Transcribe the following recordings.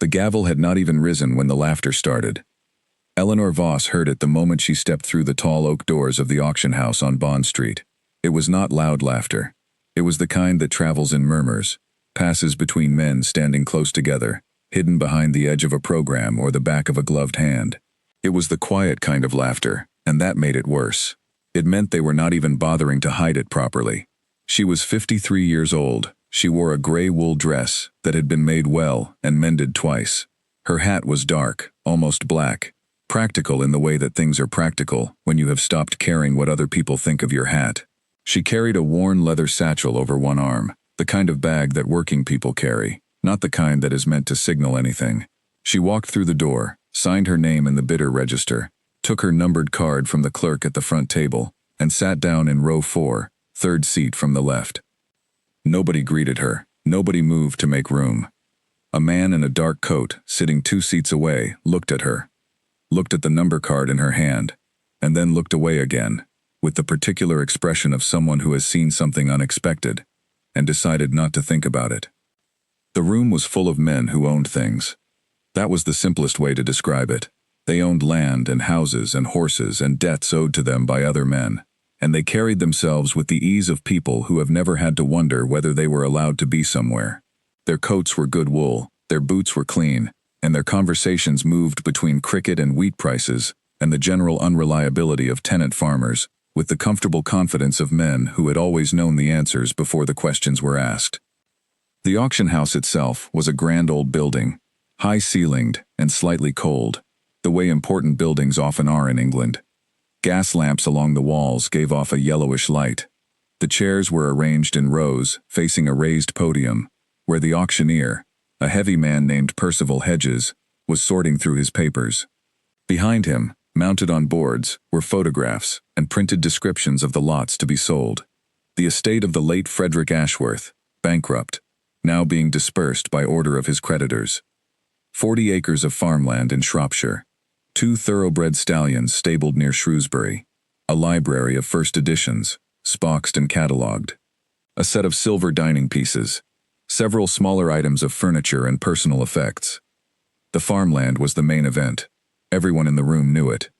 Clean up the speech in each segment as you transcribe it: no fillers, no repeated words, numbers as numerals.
The gavel had not even risen when the laughter started. Eleanor Voss heard it the moment she stepped through the tall oak doors of the auction house on Bond Street. It was not loud laughter. It was the kind that travels in murmurs, passes between men standing close together, hidden behind the edge of a program or the back of a gloved hand. It was the quiet kind of laughter, and that made it worse. It meant they were not even bothering to hide it properly. She was 53 years old. She wore a gray wool dress that had been made well and mended twice. Her hat was dark, almost black, practical in the way that things are practical when you have stopped caring what other people think of your hat. She carried a worn leather satchel over one arm, the kind of bag that working people carry, not the kind that is meant to signal anything. She walked through the door, signed her name in the bidder register, took her numbered card from the clerk at the front table, and sat down in row 4, third seat from the left. Nobody greeted her. Nobody moved to make room. A man in a dark coat, sitting 2 seats away, looked at her, looked at the number card in her hand, and then looked away again, with the particular expression of someone who has seen something unexpected and decided not to think about it. The room was full of men who owned things. That was the simplest way to describe it. They owned land and houses and horses and debts owed to them by other men, and they carried themselves with the ease of people who have never had to wonder whether they were allowed to be somewhere. Their coats were good wool, their boots were clean, and their conversations moved between cricket and wheat prices and the general unreliability of tenant farmers, with the comfortable confidence of men who had always known the answers before the questions were asked. The auction house itself was a grand old building, high-ceilinged and slightly cold, the way important buildings often are in England. Gas lamps along the walls gave off a yellowish light. The chairs were arranged in rows, facing a raised podium, where the auctioneer, a heavy man named Percival Hedges, was sorting through his papers. Behind him, mounted on boards, were photographs and printed descriptions of the lots to be sold. The estate of the late Frederick Ashworth, bankrupt, now being dispersed by order of his creditors. 40 acres of farmland in Shropshire. 2 thoroughbred stallions stabled near Shrewsbury, a library of first editions, spoxed and catalogued, a set of silver dining pieces, several smaller items of furniture and personal effects. The farmland was the main event. Everyone in the room knew it.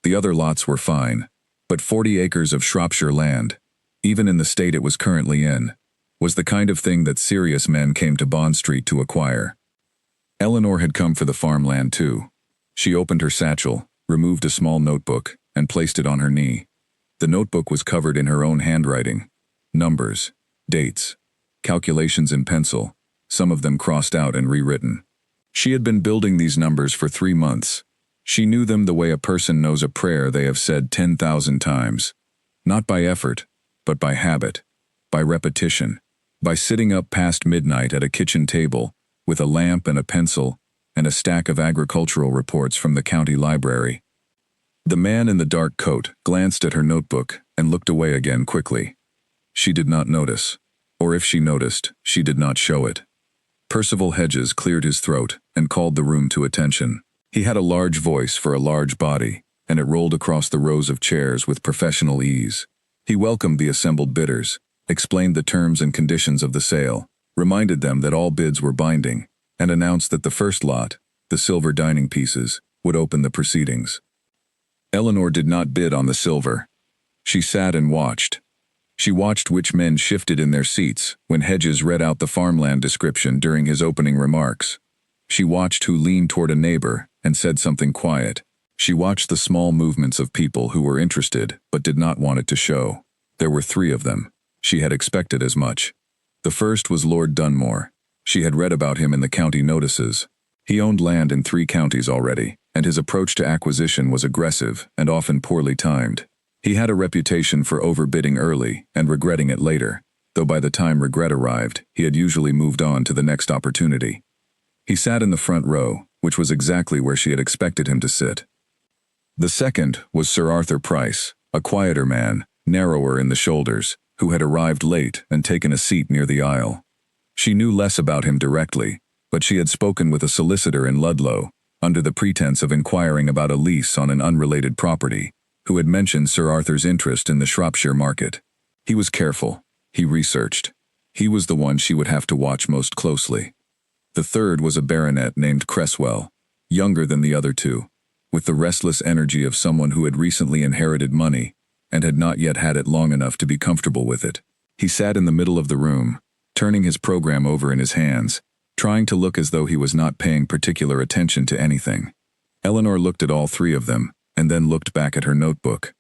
The other lots were fine, but 40 acres of Shropshire land, even in the state it was currently in, was the kind of thing that serious men came to Bond Street to acquire. Eleanor had come for the farmland too. She opened her satchel, removed a small notebook, and placed it on her knee. The notebook was covered in her own handwriting. Numbers, dates, calculations in pencil, some of them crossed out and rewritten. She had been building these numbers for 3 months. She knew them the way a person knows a prayer they have said 10,000 times. Not by effort, but by habit, by repetition, by sitting up past midnight at a kitchen table with a lamp and a pencil and a stack of agricultural reports from the county library. The man in the dark coat glanced at her notebook and looked away again quickly. She did not notice, or if she noticed, she did not show it. Percival Hedges cleared his throat and called the room to attention. He had a large voice for a large body, and it rolled across the rows of chairs with professional ease. He welcomed the assembled bidders, explained the terms and conditions of the sale, reminded them that all bids were binding, and announced that the first lot, the silver dining pieces, would open the proceedings. Eleanor did not bid on the silver. She sat and watched. She watched which men shifted in their seats when Hedges read out the farmland description during his opening remarks. She watched who leaned toward a neighbor and said something quiet. She watched the small movements of people who were interested but did not want it to show. There were 3 of them. She had expected as much. The first was Lord Dunmore. She had read about him in the county notices. He owned land in 3 counties already, and his approach to acquisition was aggressive and often poorly timed. He had a reputation for overbidding early and regretting it later, though by the time regret arrived, he had usually moved on to the next opportunity. He sat in the front row, which was exactly where she had expected him to sit. The second was Sir Arthur Price, a quieter man, narrower in the shoulders, who had arrived late and taken a seat near the aisle. She knew less about him directly, but she had spoken with a solicitor in Ludlow, under the pretense of inquiring about a lease on an unrelated property, who had mentioned Sir Arthur's interest in the Shropshire market. He was careful. He researched. He was the one she would have to watch most closely. The third was a baronet named Cresswell, younger than the other two, with the restless energy of someone who had recently inherited money and had not yet had it long enough to be comfortable with it. He sat in the middle of the room, turning his program over in his hands, trying to look as though he was not paying particular attention to anything. Eleanor looked at all three of them, and then looked back at her notebook.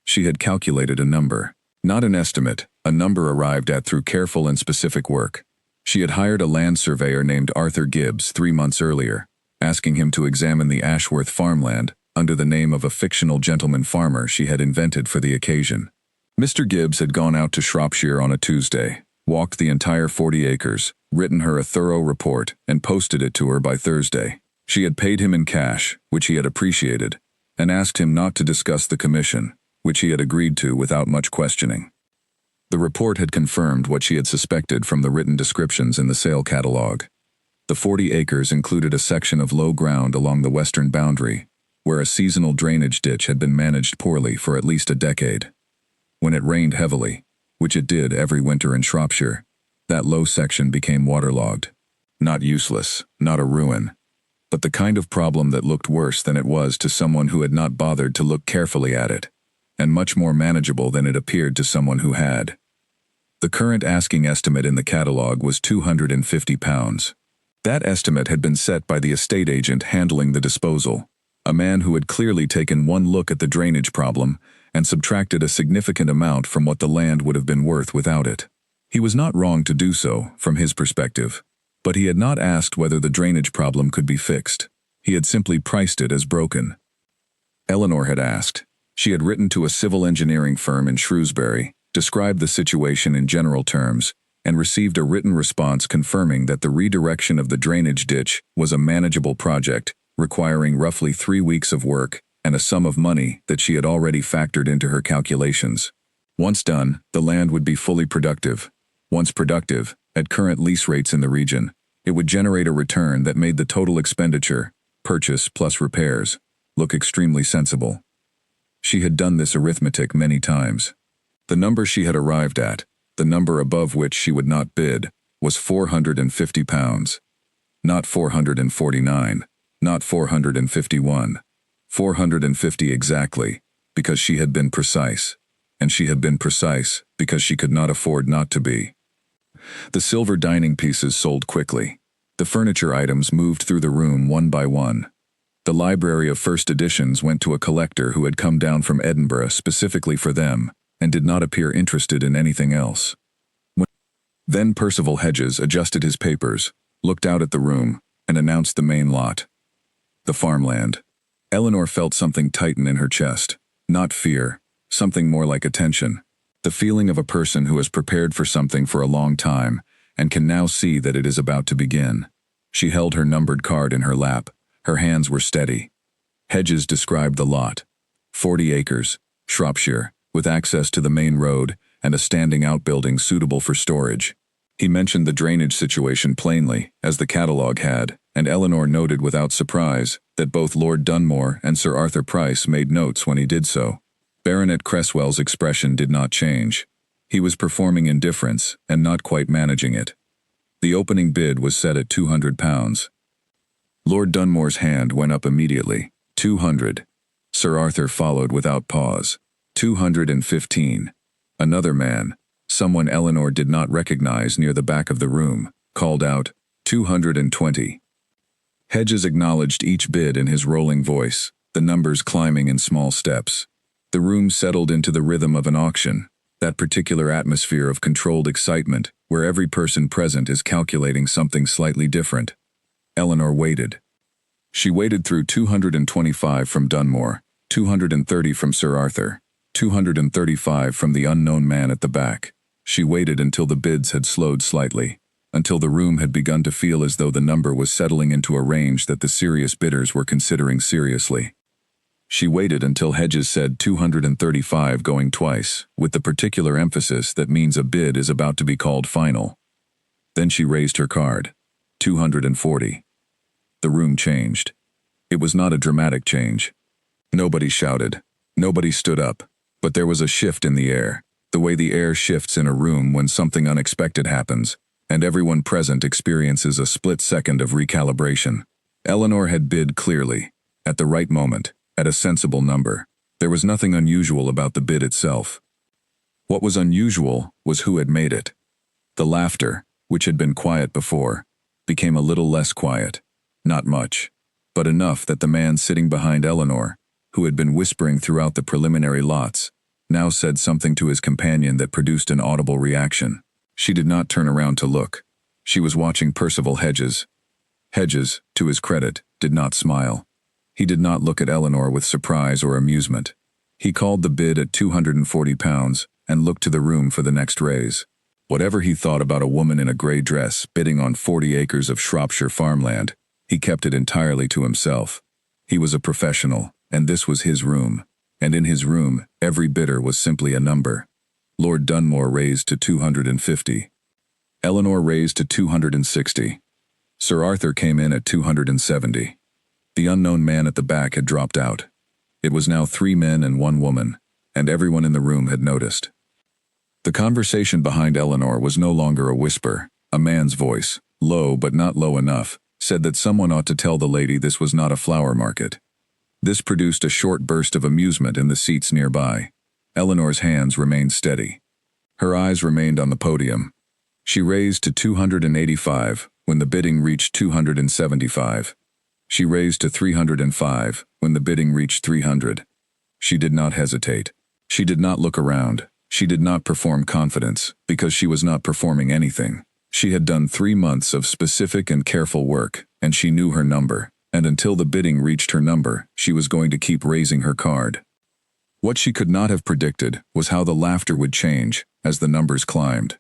She had calculated a number. Not an estimate, a number arrived at through careful and specific work. She had hired a land surveyor named Arthur Gibbs 3 months earlier, asking him to examine the Ashworth farmland under the name of a fictional gentleman farmer she had invented for the occasion. Mr. Gibbs had gone out to Shropshire on a Tuesday, walked the entire 40 acres, written her a thorough report, and posted it to her by Thursday. She had paid him in cash, which he had appreciated, and asked him not to discuss the commission, which he had agreed to without much questioning. The report had confirmed what she had suspected from the written descriptions in the sale catalogue. The 40 acres included a section of low ground along the western boundary, where a seasonal drainage ditch had been managed poorly for at least a decade. When it rained heavily, which it did every winter in Shropshire, that low section became waterlogged. Not useless, not a ruin, but the kind of problem that looked worse than it was to someone who had not bothered to look carefully at it, and much more manageable than it appeared to someone who had. The current asking estimate in the catalogue was £250. That estimate had been set by the estate agent handling the disposal, a man who had clearly taken one look at the drainage problem and subtracted a significant amount from what the land would have been worth without it. He was not wrong to do so, from his perspective, but he had not asked whether the drainage problem could be fixed. He had simply priced it as broken. Eleanor had asked. She had written to a civil engineering firm in Shrewsbury, described the situation in general terms, and received a written response confirming that the redirection of the drainage ditch was a manageable project, requiring roughly 3 weeks of work and a sum of money that she had already factored into her calculations. Once done, the land would be fully productive. Once productive, at current lease rates in the region, it would generate a return that made the total expenditure, purchase plus repairs, look extremely sensible. She had done this arithmetic many times. The number she had arrived at, the number above which she would not bid, was £450. Not 449, not 451. 450 exactly, because she had been precise, and she had been precise because she could not afford not to be. The silver dining pieces sold quickly. The furniture items moved through the room one by one. The library of first editions went to a collector who had come down from Edinburgh specifically for them, and did not appear interested in anything else. Then Percival Hedges adjusted his papers, looked out at the room, and announced the main lot. The farmland. Eleanor felt something tighten in her chest. Not fear, something more like attention. The feeling of a person who has prepared for something for a long time, and can now see that it is about to begin. She held her numbered card in her lap. Her hands were steady. Hedges described the lot. 40 acres, Shropshire, with access to the main road and a standing outbuilding suitable for storage. He mentioned the drainage situation plainly, as the catalogue had, and Eleanor noted without surprise that both Lord Dunmore and Sir Arthur Price made notes when he did so. Baronet Cresswell's expression did not change. He was performing indifference and not quite managing it. The opening bid was set at £200. Lord Dunmore's hand went up immediately. 200. Sir Arthur followed without pause. 215. Another man, someone Eleanor did not recognize near the back of the room, called out, 220. Hedges acknowledged each bid in his rolling voice, the numbers climbing in small steps. The room settled into the rhythm of an auction, that particular atmosphere of controlled excitement where every person present is calculating something slightly different. Eleanor waited. She waited through 225 from Dunmore, 230 from Sir Arthur, 235 from the unknown man at the back. She waited until the bids had slowed slightly, until the room had begun to feel as though the number was settling into a range that the serious bidders were considering seriously. She waited until Hedges said 235 going twice, with the particular emphasis that means a bid is about to be called final. Then she raised her card. 240. The room changed. It was not a dramatic change. Nobody shouted. Nobody stood up. But there was a shift in the air, the way the air shifts in a room when something unexpected happens, and everyone present experiences a split second of recalibration. Eleanor had bid clearly, at the right moment, at a sensible number. There was nothing unusual about the bid itself. What was unusual was who had made it. The laughter, which had been quiet before, became a little less quiet. Not much, but enough that the man sitting behind Eleanor, who had been whispering throughout the preliminary lots, now said something to his companion that produced an audible reaction. She did not turn around to look. She was watching Percival Hedges. Hedges, to his credit, did not smile. He did not look at Eleanor with surprise or amusement. He called the bid at £240 and looked to the room for the next raise. Whatever he thought about a woman in a grey dress bidding on 40 acres of Shropshire farmland, he kept it entirely to himself. He was a professional, and this was his room. And in his room, every bidder was simply a number. Lord Dunmore raised to 250. Eleanor raised to 260. Sir Arthur came in at 270. The unknown man at the back had dropped out. It was now 3 men and 1 woman, and everyone in the room had noticed. The conversation behind Eleanor was no longer a whisper. A man's voice, low but not low enough, said that someone ought to tell the lady this was not a flower market. This produced a short burst of amusement in the seats nearby. Eleanor's hands remained steady. Her eyes remained on the podium. She raised to 285 when the bidding reached 275. She raised to 305 when the bidding reached 300. She did not hesitate. She did not look around. She did not perform confidence, because she was not performing anything. She had done 3 months of specific and careful work, and she knew her number, and until the bidding reached her number, she was going to keep raising her card. What she could not have predicted was how the laughter would change as the numbers climbed.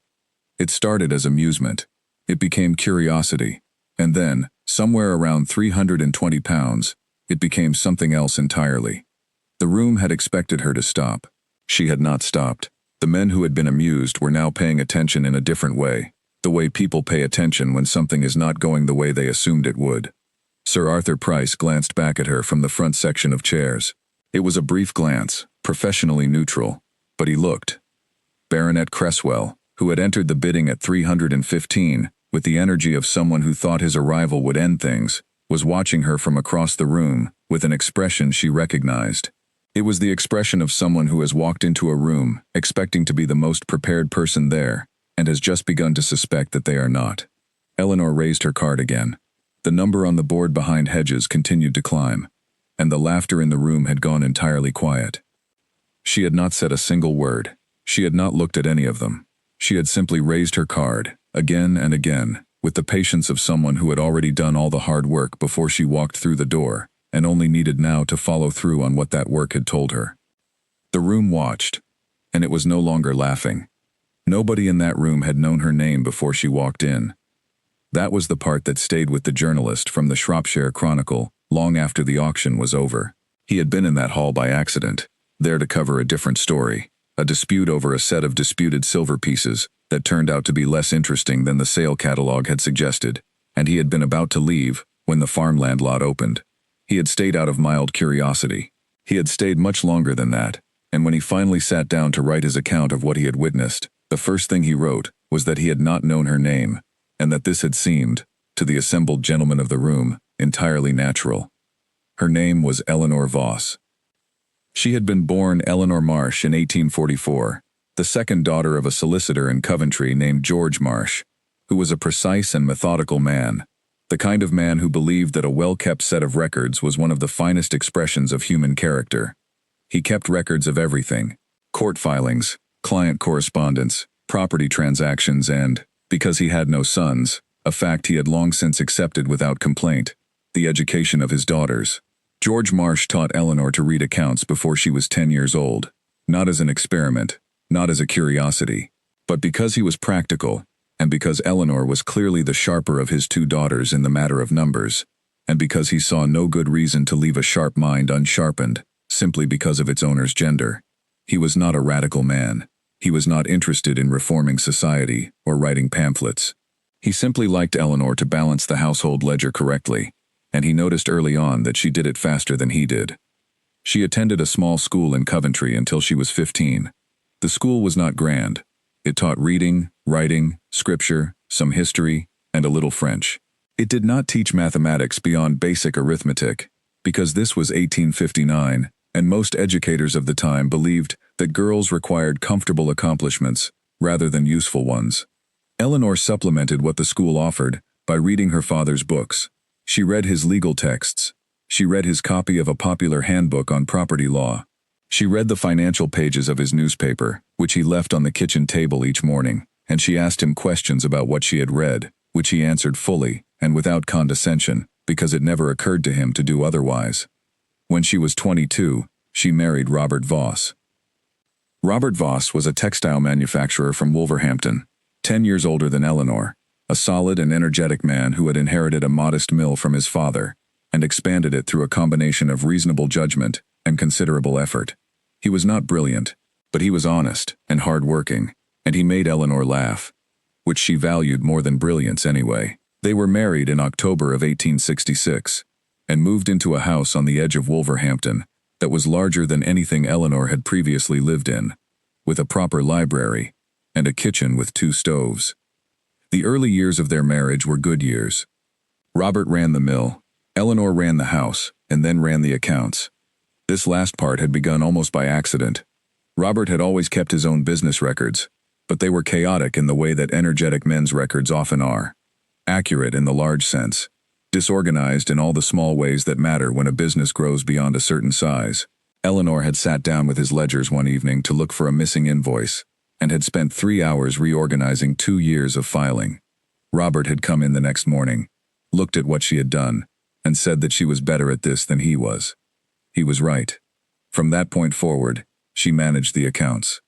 It started as amusement. It became curiosity. And then, somewhere around £320, it became something else entirely. The room had expected her to stop. She had not stopped. The men who had been amused were now paying attention in a different way, the way people pay attention when something is not going the way they assumed it would. Sir Arthur Price glanced back at her from the front section of chairs. It was a brief glance, professionally neutral, but he looked. Baronet Cresswell, who had entered the bidding at 315, with the energy of someone who thought his arrival would end things, was watching her from across the room with an expression she recognized. It was the expression of someone who has walked into a room expecting to be the most prepared person there and has just begun to suspect that they are not. Eleanor raised her card again. The number on the board behind Hedges continued to climb, and the laughter in the room had gone entirely quiet. She had not said a single word. She had not looked at any of them. She had simply raised her card, again and again, with the patience of someone who had already done all the hard work before she walked through the door, and only needed now to follow through on what that work had told her. The room watched, and it was no longer laughing. Nobody in that room had known her name before she walked in. That was the part that stayed with the journalist from the Shropshire Chronicle long after the auction was over. He had been in that hall by accident, there to cover a different story, a dispute over a set of disputed silver pieces that turned out to be less interesting than the sale catalogue had suggested, and he had been about to leave when the farmland lot opened. He had stayed out of mild curiosity. He had stayed much longer than that, and when he finally sat down to write his account of what he had witnessed, the first thing he wrote was that he had not known her name, and that this had seemed, to the assembled gentlemen of the room, entirely natural. Her name was Eleanor Voss. She had been born Eleanor Marsh in 1844, the second daughter of a solicitor in Coventry named George Marsh, who was a precise and methodical man, the kind of man who believed that a well-kept set of records was one of the finest expressions of human character. He kept records of everything: court filings, client correspondence, property transactions, and, because he had no sons, a fact he had long since accepted without complaint, the education of his daughters. George Marsh taught Eleanor to read accounts before she was 10 years old, not as an experiment, not as a curiosity, but because he was practical, and because Eleanor was clearly the sharper of his 2 daughters in the matter of numbers, and because he saw no good reason to leave a sharp mind unsharpened, simply because of its owner's gender. He was not a radical man. He was not interested in reforming society or writing pamphlets. He simply liked Eleanor to balance the household ledger correctly, and he noticed early on that she did it faster than he did. She attended a small school in Coventry until she was 15. The school was not grand. It taught reading, writing, scripture, some history, and a little French. It did not teach mathematics beyond basic arithmetic, because this was 1859, and most educators of the time believed that girls required comfortable accomplishments rather than useful ones. Eleanor supplemented what the school offered by reading her father's books. She read his legal texts. She read his copy of a popular handbook on property law. She read the financial pages of his newspaper, which he left on the kitchen table each morning, and she asked him questions about what she had read, which he answered fully and without condescension, because it never occurred to him to do otherwise. When she was 22, she married Robert Voss. Robert Voss was a textile manufacturer from Wolverhampton, 10 years older than Eleanor, a solid and energetic man who had inherited a modest mill from his father and expanded it through a combination of reasonable judgment and considerable effort. He was not brilliant, but he was honest and hard-working, and he made Eleanor laugh, which she valued more than brilliance anyway. They were married in October of 1866 and moved into a house on the edge of Wolverhampton that was larger than anything Eleanor had previously lived in, with a proper library and a kitchen with 2 stoves. The early years of their marriage were good years. Robert ran the mill, Eleanor ran the house, and then ran the accounts. This last part had begun almost by accident. Robert had always kept his own business records, but they were chaotic in the way that energetic men's records often are. Accurate in the large sense, disorganized in all the small ways that matter when a business grows beyond a certain size. Eleanor had sat down with his ledgers one evening to look for a missing invoice, and had spent 3 hours reorganizing 2 years of filing. Robert had come in the next morning, looked at what she had done, and said that she was better at this than he was. He was right. From that point forward, she managed the accounts.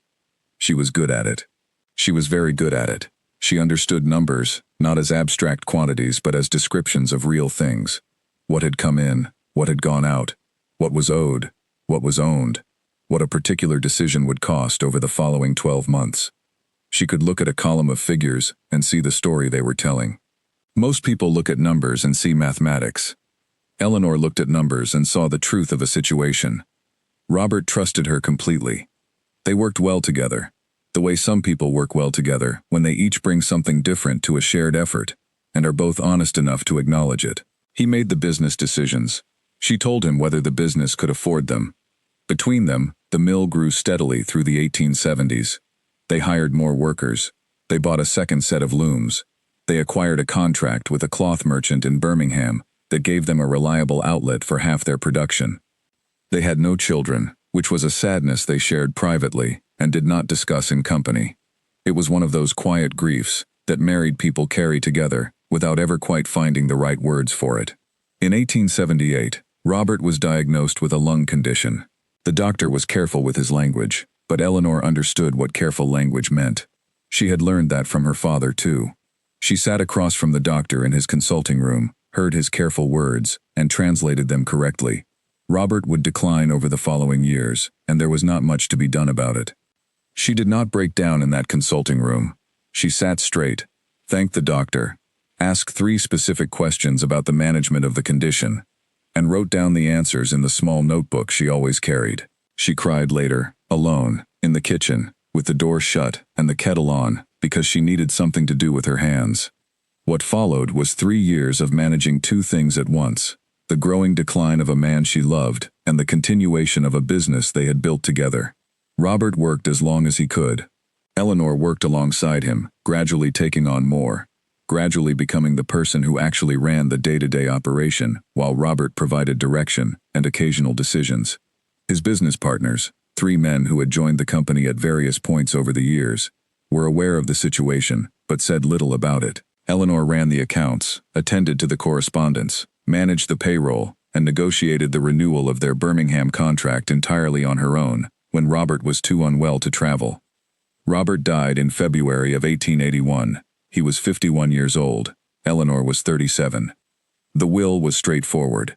She was good at it. She was very good at it. She understood numbers, not as abstract quantities but as descriptions of real things. What had come in, what had gone out, what was owed, what was owned, what a particular decision would cost over the following 12 months. She could look at a column of figures and see the story they were telling. Most people look at numbers and see mathematics. Eleanor looked at numbers and saw the truth of a situation. Robert trusted her completely. They worked well together, the way some people work well together when they each bring something different to a shared effort and are both honest enough to acknowledge it. He made the business decisions. She told him whether the business could afford them. Between them, the mill grew steadily through the 1870s. They hired more workers. They bought a second set of looms. They acquired a contract with a cloth merchant in Birmingham that gave them a reliable outlet for half their production. They had no children, which was a sadness they shared privately and did not discuss in company. It was one of those quiet griefs that married people carry together without ever quite finding the right words for it. In 1878, Robert was diagnosed with a lung condition. The doctor was careful with his language, but Eleanor understood what careful language meant. She had learned that from her father, too. She sat across from the doctor in his consulting room, heard his careful words, and translated them correctly. Robert would decline over the following years, and there was not much to be done about it. She did not break down in that consulting room. She sat straight, thanked the doctor, asked 3 specific questions about the management of the condition, and wrote down the answers in the small notebook she always carried. She cried later, alone, in the kitchen, with the door shut and the kettle on, because she needed something to do with her hands. What followed was 3 years of managing 2 things at once: the growing decline of a man she loved and the continuation of a business they had built together. Robert worked as long as he could. Eleanor worked alongside him, gradually taking on more, gradually becoming the person who actually ran the day-to-day operation, while Robert provided direction and occasional decisions. His business partners, 3 men who had joined the company at various points over the years, were aware of the situation, but said little about it. Eleanor ran the accounts, attended to the correspondence, managed the payroll, and negotiated the renewal of their Birmingham contract entirely on her own, when Robert was too unwell to travel. Robert died in February of 1881. He was 51 years old. Eleanor was 37. The will was straightforward.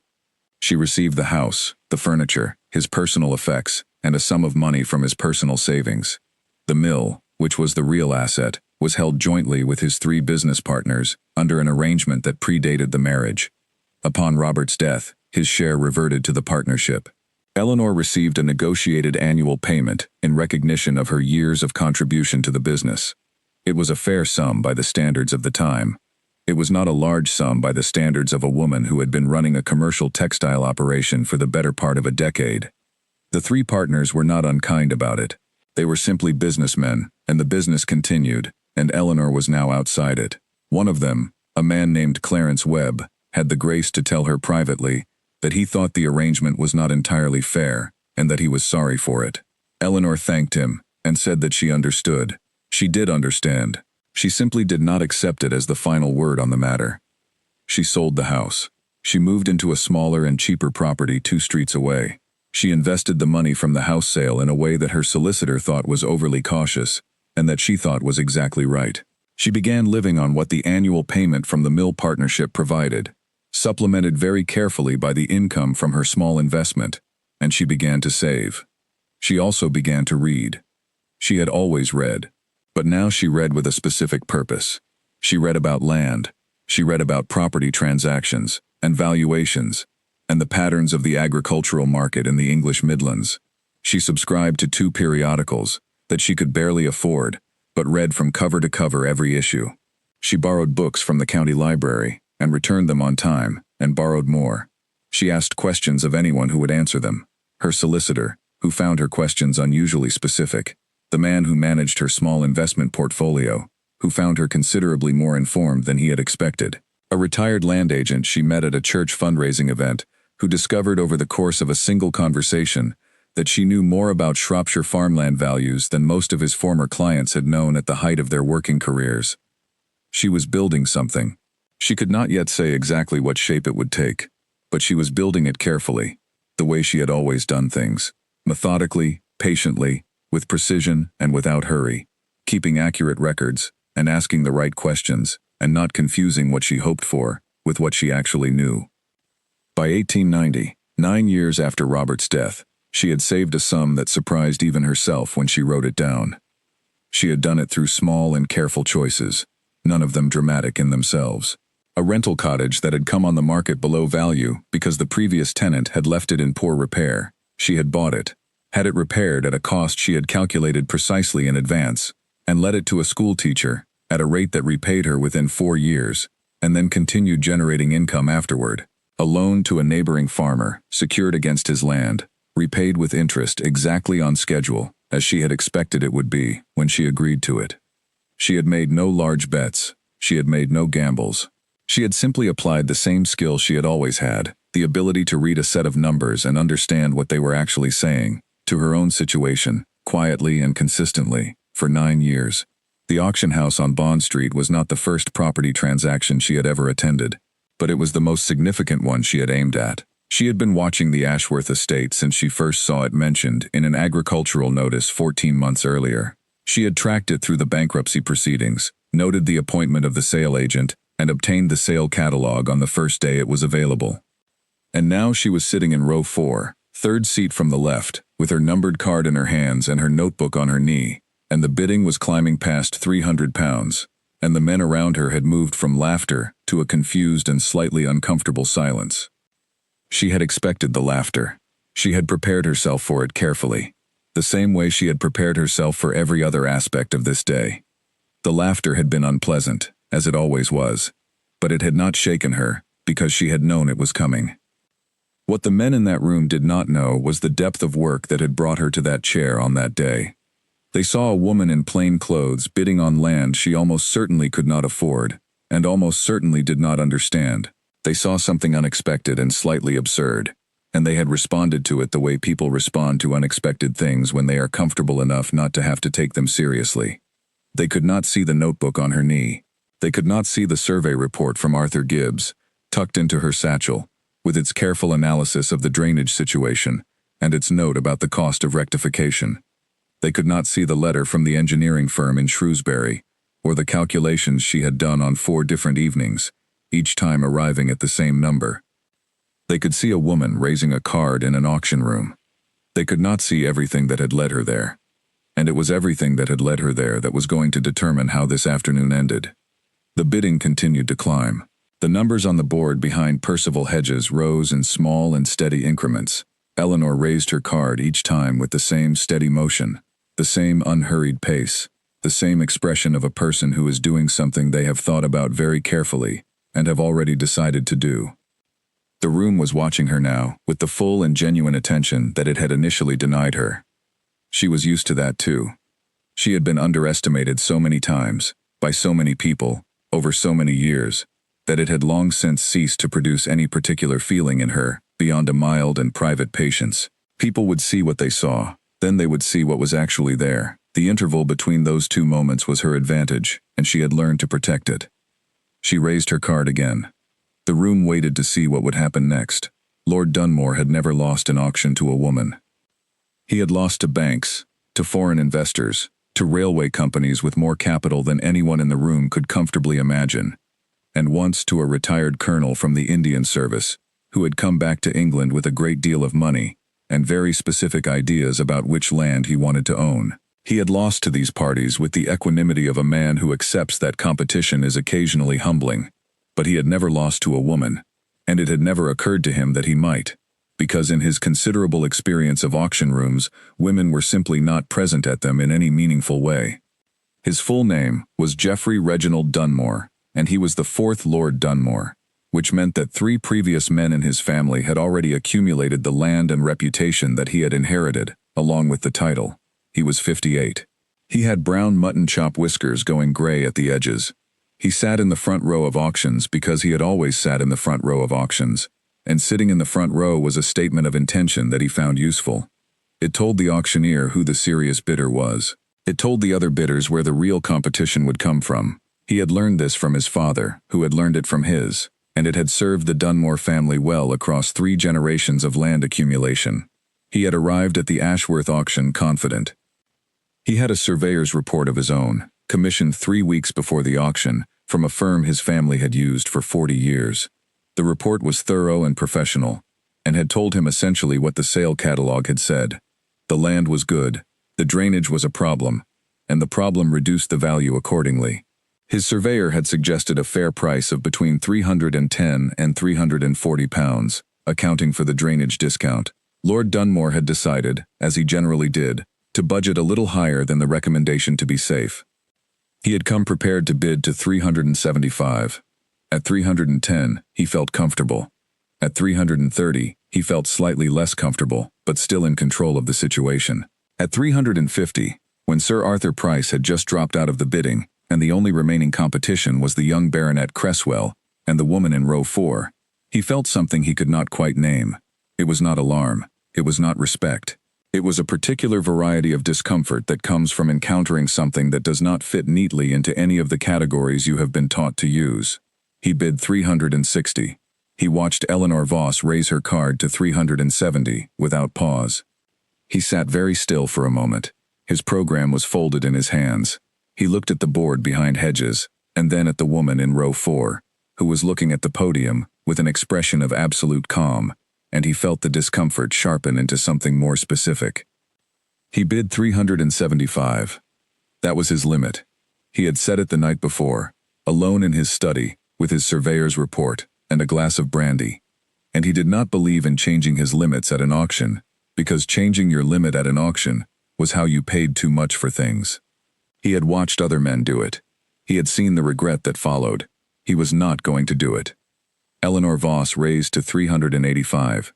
She received the house, the furniture, his personal effects, and a sum of money from his personal savings. The mill, which was the real asset, was held jointly with his 3 business partners under an arrangement that predated the marriage. Upon Robert's death, his share reverted to the partnership. Eleanor received a negotiated annual payment in recognition of her years of contribution to the business. It was a fair sum by the standards of the time. It was not a large sum by the standards of a woman who had been running a commercial textile operation for the better part of a decade. The three partners were not unkind about it. They were simply businessmen, and the business continued, and Eleanor was now outside it. One of them, a man named Clarence Webb, had the grace to tell her privately that he thought the arrangement was not entirely fair, and that he was sorry for it. Eleanor thanked him, and said that she understood. She did understand. She simply did not accept it as the final word on the matter. She sold the house. She moved into a smaller and cheaper property 2 streets away. She invested the money from the house sale in a way that her solicitor thought was overly cautious, and that she thought was exactly right. She began living on what the annual payment from the mill partnership provided, supplemented very carefully by the income from her small investment, and she began to save. She also began to read. She had always read, but now she read with a specific purpose. She read about land. She read about property transactions and valuations, and the patterns of the agricultural market in the English Midlands. She subscribed to 2 periodicals that she could barely afford, but read from cover to cover every issue. She borrowed books from the county library and returned them on time, and borrowed more. She asked questions of anyone who would answer them. Her solicitor, who found her questions unusually specific. The man who managed her small investment portfolio, who found her considerably more informed than he had expected. A retired land agent she met at a church fundraising event, who discovered over the course of a single conversation that she knew more about Shropshire farmland values than most of his former clients had known at the height of their working careers. She was building something. She could not yet say exactly what shape it would take, but she was building it carefully, the way she had always done things, methodically, patiently, with precision and without hurry, keeping accurate records and asking the right questions and not confusing what she hoped for with what she actually knew. By 1890, 9 years after Robert's death, she had saved a sum that surprised even herself when she wrote it down. She had done it through small and careful choices, none of them dramatic in themselves. A rental cottage that had come on the market below value because the previous tenant had left it in poor repair. She had bought it, had it repaired at a cost she had calculated precisely in advance, and let it to a school teacher at a rate that repaid her within 4 years, and then continued generating income afterward. A loan to a neighboring farmer, secured against his land, repaid with interest exactly on schedule, as she had expected it would be when she agreed to it. She had made no large bets. She had made no gambles. She had simply applied the same skill she had always had, the ability to read a set of numbers and understand what they were actually saying, to her own situation, quietly and consistently, for 9 years. The auction house on Bond Street was not the first property transaction she had ever attended, but it was the most significant one she had aimed at. She had been watching the Ashworth estate since she first saw it mentioned in an agricultural notice 14 months earlier. She had tracked it through the bankruptcy proceedings, noted the appointment of the sale agent, and obtained the sale catalog on the first day it was available. And now she was sitting in row 4, third seat from the left, with her numbered card in her hands and her notebook on her knee, and the bidding was climbing past £300, and the men around her had moved from laughter to a confused and slightly uncomfortable silence. She had expected the laughter. She had prepared herself for it carefully, the same way she had prepared herself for every other aspect of this day. The laughter had been unpleasant, as it always was, but it had not shaken her, because she had known it was coming. What the men in that room did not know was the depth of work that had brought her to that chair on that day. They saw a woman in plain clothes bidding on land she almost certainly could not afford, and almost certainly did not understand. They saw something unexpected and slightly absurd, and they had responded to it the way people respond to unexpected things when they are comfortable enough not to have to take them seriously. They could not see the notebook on her knee. They could not see the survey report from Arthur Gibbs, tucked into her satchel, with its careful analysis of the drainage situation and its note about the cost of rectification. They could not see the letter from the engineering firm in Shrewsbury, or the calculations she had done on 4 different evenings, each time arriving at the same number. They could see a woman raising a card in an auction room. They could not see everything that had led her there. And it was everything that had led her there that was going to determine how this afternoon ended. The bidding continued to climb. The numbers on the board behind Percival Hedges rose in small and steady increments. Eleanor raised her card each time with the same steady motion, the same unhurried pace. the same expression of a person who is doing something they have thought about very carefully and have already decided to do. The room was watching her now, with the full and genuine attention that it had initially denied her. She was used to that too. She had been underestimated so many times, by so many people, over so many years, that it had long since ceased to produce any particular feeling in her, beyond a mild and private patience. People would see what they saw, then they would see what was actually there. The interval between those two moments was her advantage, and she had learned to protect it. She raised her card again. The room waited to see what would happen next. Lord Dunmore had never lost an auction to a woman. He had lost to banks, to foreign investors, to railway companies with more capital than anyone in the room could comfortably imagine, and once to a retired colonel from the Indian service, who had come back to England with a great deal of money and very specific ideas about which land he wanted to own. He had lost to these parties with the equanimity of a man who accepts that competition is occasionally humbling, but he had never lost to a woman, and it had never occurred to him that he might, because in his considerable experience of auction rooms, women were simply not present at them in any meaningful way. His full name was Geoffrey Reginald Dunmore, and he was the fourth Lord Dunmore, which meant that 3 previous men in his family had already accumulated the land and reputation that he had inherited, along with the title. He was 58. He had brown mutton chop whiskers going gray at the edges. He sat in the front row of auctions because he had always sat in the front row of auctions, and sitting in the front row was a statement of intention that he found useful. It told the auctioneer who the serious bidder was. It told the other bidders where the real competition would come from. He had learned this from his father, who had learned it from his, and it had served the Dunmore family well across 3 generations of land accumulation. He had arrived at the Ashworth auction confident. He had a surveyor's report of his own, commissioned 3 weeks before the auction, from a firm his family had used for 40 years. The report was thorough and professional, and had told him essentially what the sale catalog had said. The land was good, the drainage was a problem, and the problem reduced the value accordingly. His surveyor had suggested a fair price of between £310 and £340, accounting for the drainage discount. Lord Dunmore had decided, as he generally did, to budget a little higher than the recommendation to be safe. He had come prepared to bid to £375. At £310, he felt comfortable. At £330, he felt slightly less comfortable, but still in control of the situation. At £350, when Sir Arthur Price had just dropped out of the bidding, and the only remaining competition was the young Baronet Cresswell and the woman in row 4, he felt something he could not quite name. It was not alarm. It was not respect. It was a particular variety of discomfort that comes from encountering something that does not fit neatly into any of the categories you have been taught to use. He bid £360. He watched Eleanor Voss raise her card to £370 without pause. He sat very still for a moment. His program was folded in his hands. He looked at the board behind Hedges, and then at the woman in row 4, who was looking at the podium with an expression of absolute calm, and he felt the discomfort sharpen into something more specific. He bid £375. That was his limit. He had set it the night before, alone in his study, with his surveyor's report and a glass of brandy, and he did not believe in changing his limits at an auction, because changing your limit at an auction was how you paid too much for things. He had watched other men do it. He had seen the regret that followed. He was not going to do it. Eleanor Voss raised to £385.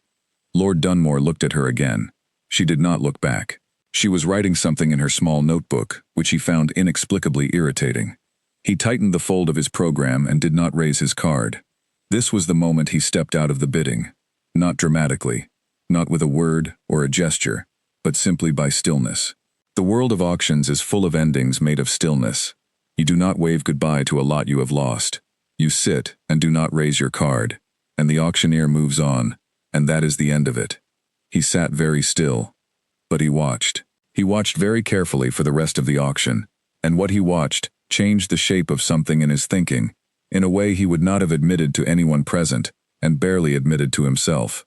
Lord Dunmore looked at her again. She did not look back. She was writing something in her small notebook, which he found inexplicably irritating. He tightened the fold of his program and did not raise his card. This was the moment he stepped out of the bidding. Not dramatically, not with a word or a gesture, but simply by stillness. The world of auctions is full of endings made of stillness. You do not wave goodbye to a lot you have lost. You sit and do not raise your card, and the auctioneer moves on, and that is the end of it. He sat very still, but he watched. He watched very carefully for the rest of the auction, and what he watched changed the shape of something in his thinking, in a way he would not have admitted to anyone present, and barely admitted to himself.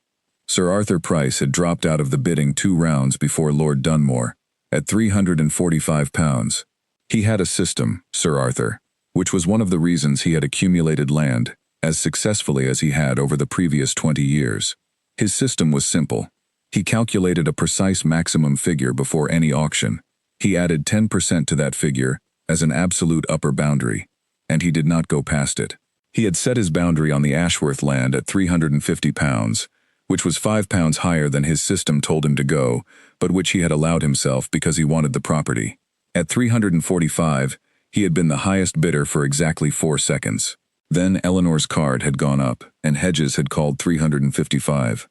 Sir Arthur Price had dropped out of the bidding 2 rounds before Lord Dunmore, at £345. He had a system, Sir Arthur, which was one of the reasons he had accumulated land as successfully as he had over the previous 20 years. His system was simple. He calculated a precise maximum figure before any auction. He added 10% to that figure, as an absolute upper boundary, and he did not go past it. He had set his boundary on the Ashworth land at £350, which was £5 higher than his system told him to go, but which he had allowed himself because he wanted the property. At £345, he had been the highest bidder for exactly 4 seconds. Then Eleanor's card had gone up, and Hedges had called £355.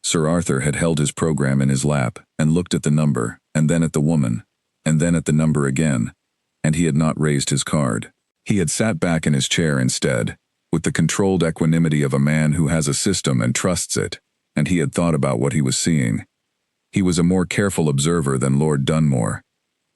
Sir Arthur had held his program in his lap, and looked at the number, and then at the woman, and then at the number again, and he had not raised his card. He had sat back in his chair instead, with the controlled equanimity of a man who has a system and trusts it, and he had thought about what he was seeing. He was a more careful observer than Lord Dunmore.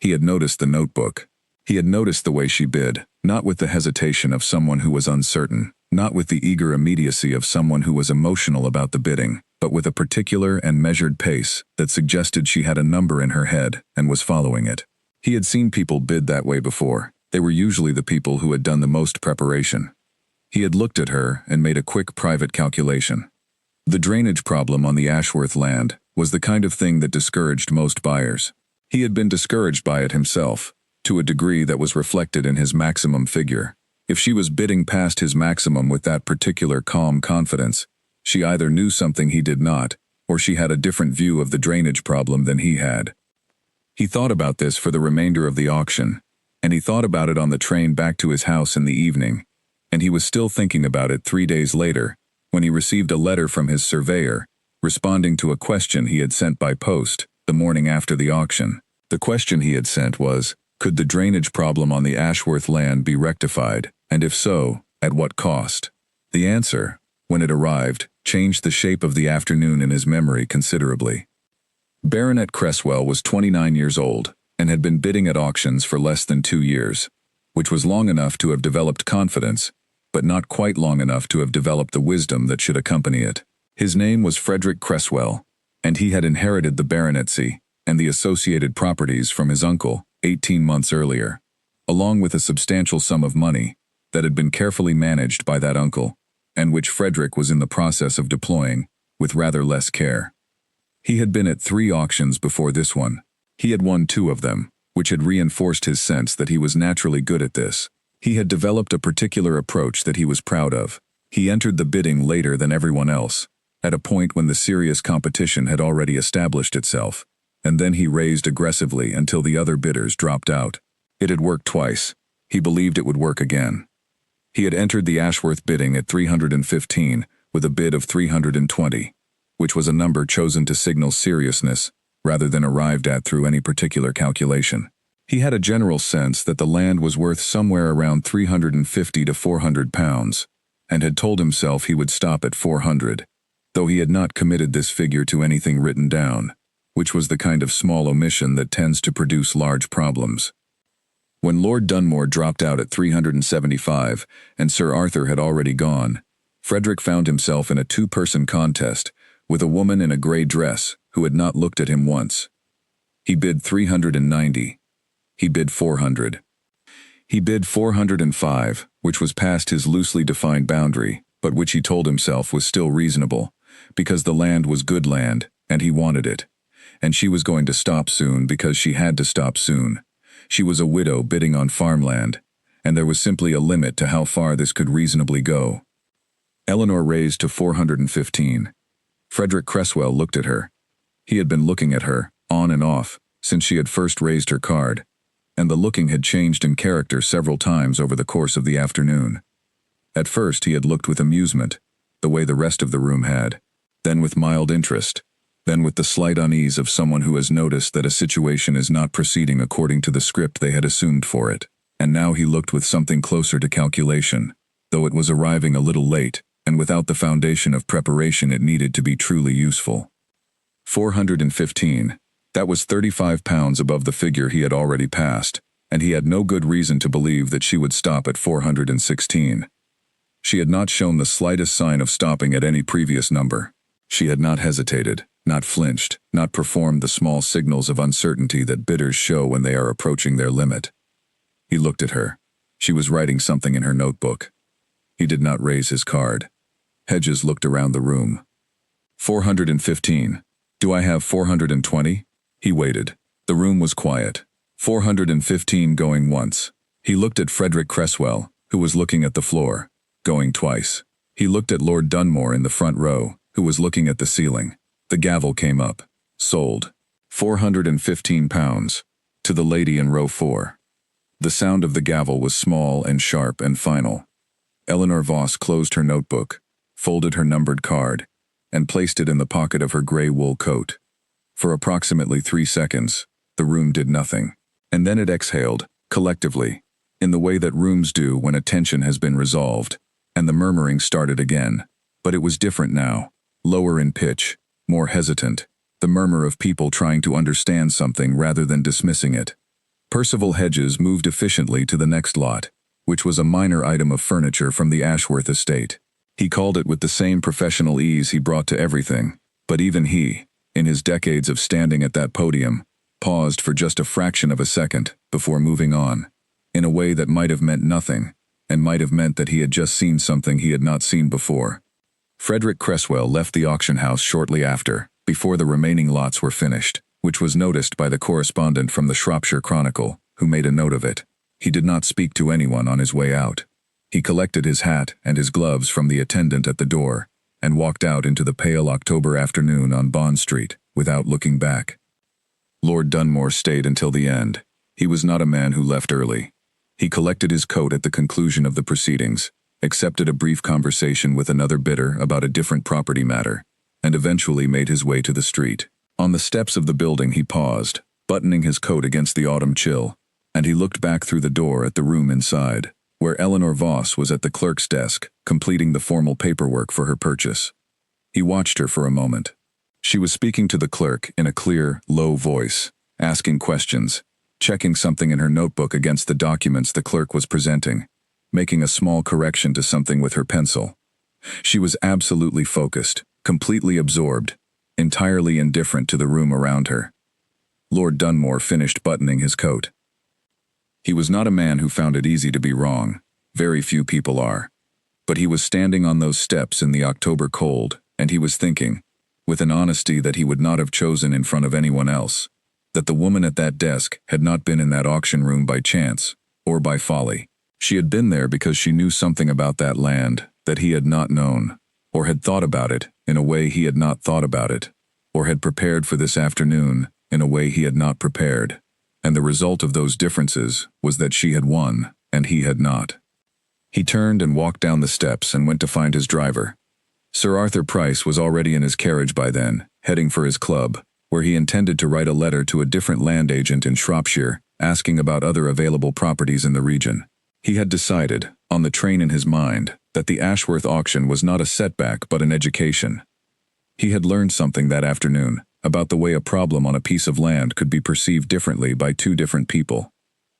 He had noticed the notebook. He had noticed the way she bid, not with the hesitation of someone who was uncertain, not with the eager immediacy of someone who was emotional about the bidding, but with a particular and measured pace that suggested she had a number in her head and was following it. He had seen people bid that way before. They were usually the people who had done the most preparation. He had looked at her and made a quick private calculation. The drainage problem on the Ashworth land was the kind of thing that discouraged most buyers. He had been discouraged by it himself, to a degree that was reflected in his maximum figure. If she was bidding past his maximum with that particular calm confidence, she either knew something he did not, or she had a different view of the drainage problem than he had. He thought about this for the remainder of the auction, and he thought about it on the train back to his house in the evening, and he was still thinking about it 3 days later, when he received a letter from his surveyor, responding to a question he had sent by post the morning after the auction. The question he had sent was, could the drainage problem on the Ashworth land be rectified, and if so, at what cost? The answer, when it arrived, changed the shape of the afternoon in his memory considerably. Baronet Cresswell was 29 years old, and had been bidding at auctions for less than 2 years, which was long enough to have developed confidence, but not quite long enough to have developed the wisdom that should accompany it. His name was Frederick Cresswell, and he had inherited the baronetcy and the associated properties from his uncle 18 months earlier, along with a substantial sum of money that had been carefully managed by that uncle, and which Frederick was in the process of deploying with rather less care. He had been at 3 auctions before this one. He had won 2 of them, which had reinforced his sense that he was naturally good at this. He had developed a particular approach that he was proud of. He entered the bidding later than everyone else, at a point when the serious competition had already established itself, and then he raised aggressively until the other bidders dropped out. It had worked twice. He believed it would work again. He had entered the Ashworth bidding at 315 with a bid of 320, which was a number chosen to signal seriousness rather than arrived at through any particular calculation. He had a general sense that the land was worth somewhere around £350 to £400, and had told himself he would stop at 400, though he had not committed this figure to anything written down, which was the kind of small omission that tends to produce large problems. When Lord Dunmore dropped out at 375 and Sir Arthur had already gone, Frederick found himself in a 2-person contest with a woman in a grey dress who had not looked at him once. He bid 390. He bid 400. He bid 405, which was past his loosely defined boundary, but which he told himself was still reasonable, because the land was good land, and he wanted it. And she was going to stop soon because she had to stop soon. She was a widow bidding on farmland, and there was simply a limit to how far this could reasonably go. Eleanor raised to 415. Frederick Cresswell looked at her. He had been looking at her, on and off, since she had first raised her card, and the looking had changed in character several times over the course of the afternoon. At first he had looked with amusement, the way the rest of the room had, then with mild interest, then with the slight unease of someone who has noticed that a situation is not proceeding according to the script they had assumed for it, and now he looked with something closer to calculation, though it was arriving a little late, and without the foundation of preparation it needed to be truly useful. 415. That was £35 above the figure he had already passed, and he had no good reason to believe that she would stop at 416. She had not shown the slightest sign of stopping at any previous number. She had not hesitated, not flinched, not performed the small signals of uncertainty that bidders show when they are approaching their limit. He looked at her. She was writing something in her notebook. He did not raise his card. Hedges looked around the room. 415. Do I have 420? He waited. The room was quiet. 415 going once. He looked at Frederick Cresswell, who was looking at the floor, going twice. He looked at Lord Dunmore in the front row, who was looking at the ceiling. The gavel came up. Sold. £415. To the lady in row 4. The sound of the gavel was small and sharp and final. Eleanor Voss closed her notebook, folded her numbered card, and placed it in the pocket of her gray wool coat. For approximately 3 seconds, the room did nothing. And then it exhaled, collectively, in the way that rooms do when a tension has been resolved, and the murmuring started again. But it was different now, lower in pitch, more hesitant, the murmur of people trying to understand something rather than dismissing it. Percival Hedges moved efficiently to the next lot, which was a minor item of furniture from the Ashworth estate. He called it with the same professional ease he brought to everything, but even he, in his decades of standing at that podium, paused for just a fraction of a second before moving on, in a way that might have meant nothing, and might have meant that he had just seen something he had not seen before. Frederick Cresswell left the auction house shortly after, before the remaining lots were finished, which was noticed by the correspondent from the Shropshire Chronicle, who made a note of it. He did not speak to anyone on his way out. He collected his hat and his gloves from the attendant at the door, and walked out into the pale October afternoon on Bond Street, without looking back. Lord Dunmore stayed until the end. He was not a man who left early. He collected his coat at the conclusion of the proceedings, accepted a brief conversation with another bidder about a different property matter, and eventually made his way to the street. On the steps of the building he paused, buttoning his coat against the autumn chill, and he looked back through the door at the room inside, where Eleanor Voss was at the clerk's desk, completing the formal paperwork for her purchase. He watched her for a moment. She was speaking to the clerk in a clear, low voice, asking questions, checking something in her notebook against the documents the clerk was presenting, making a small correction to something with her pencil. She was absolutely focused, completely absorbed, entirely indifferent to the room around her. Lord Dunmore finished buttoning his coat. He was not a man who found it easy to be wrong. Very few people are. But he was standing on those steps in the October cold, and he was thinking, with an honesty that he would not have chosen in front of anyone else, that the woman at that desk had not been in that auction room by chance, or by folly. She had been there because she knew something about that land that he had not known, or had thought about it in a way he had not thought about it, or had prepared for this afternoon in a way he had not prepared. And the result of those differences was that she had won, and he had not. He turned and walked down the steps and went to find his driver. Sir Arthur Price was already in his carriage by then, heading for his club, where he intended to write a letter to a different land agent in Shropshire, asking about other available properties in the region. He had decided, on the train in his mind, that the Ashworth auction was not a setback but an education. He had learned something that afternoon about the way a problem on a piece of land could be perceived differently by two different people.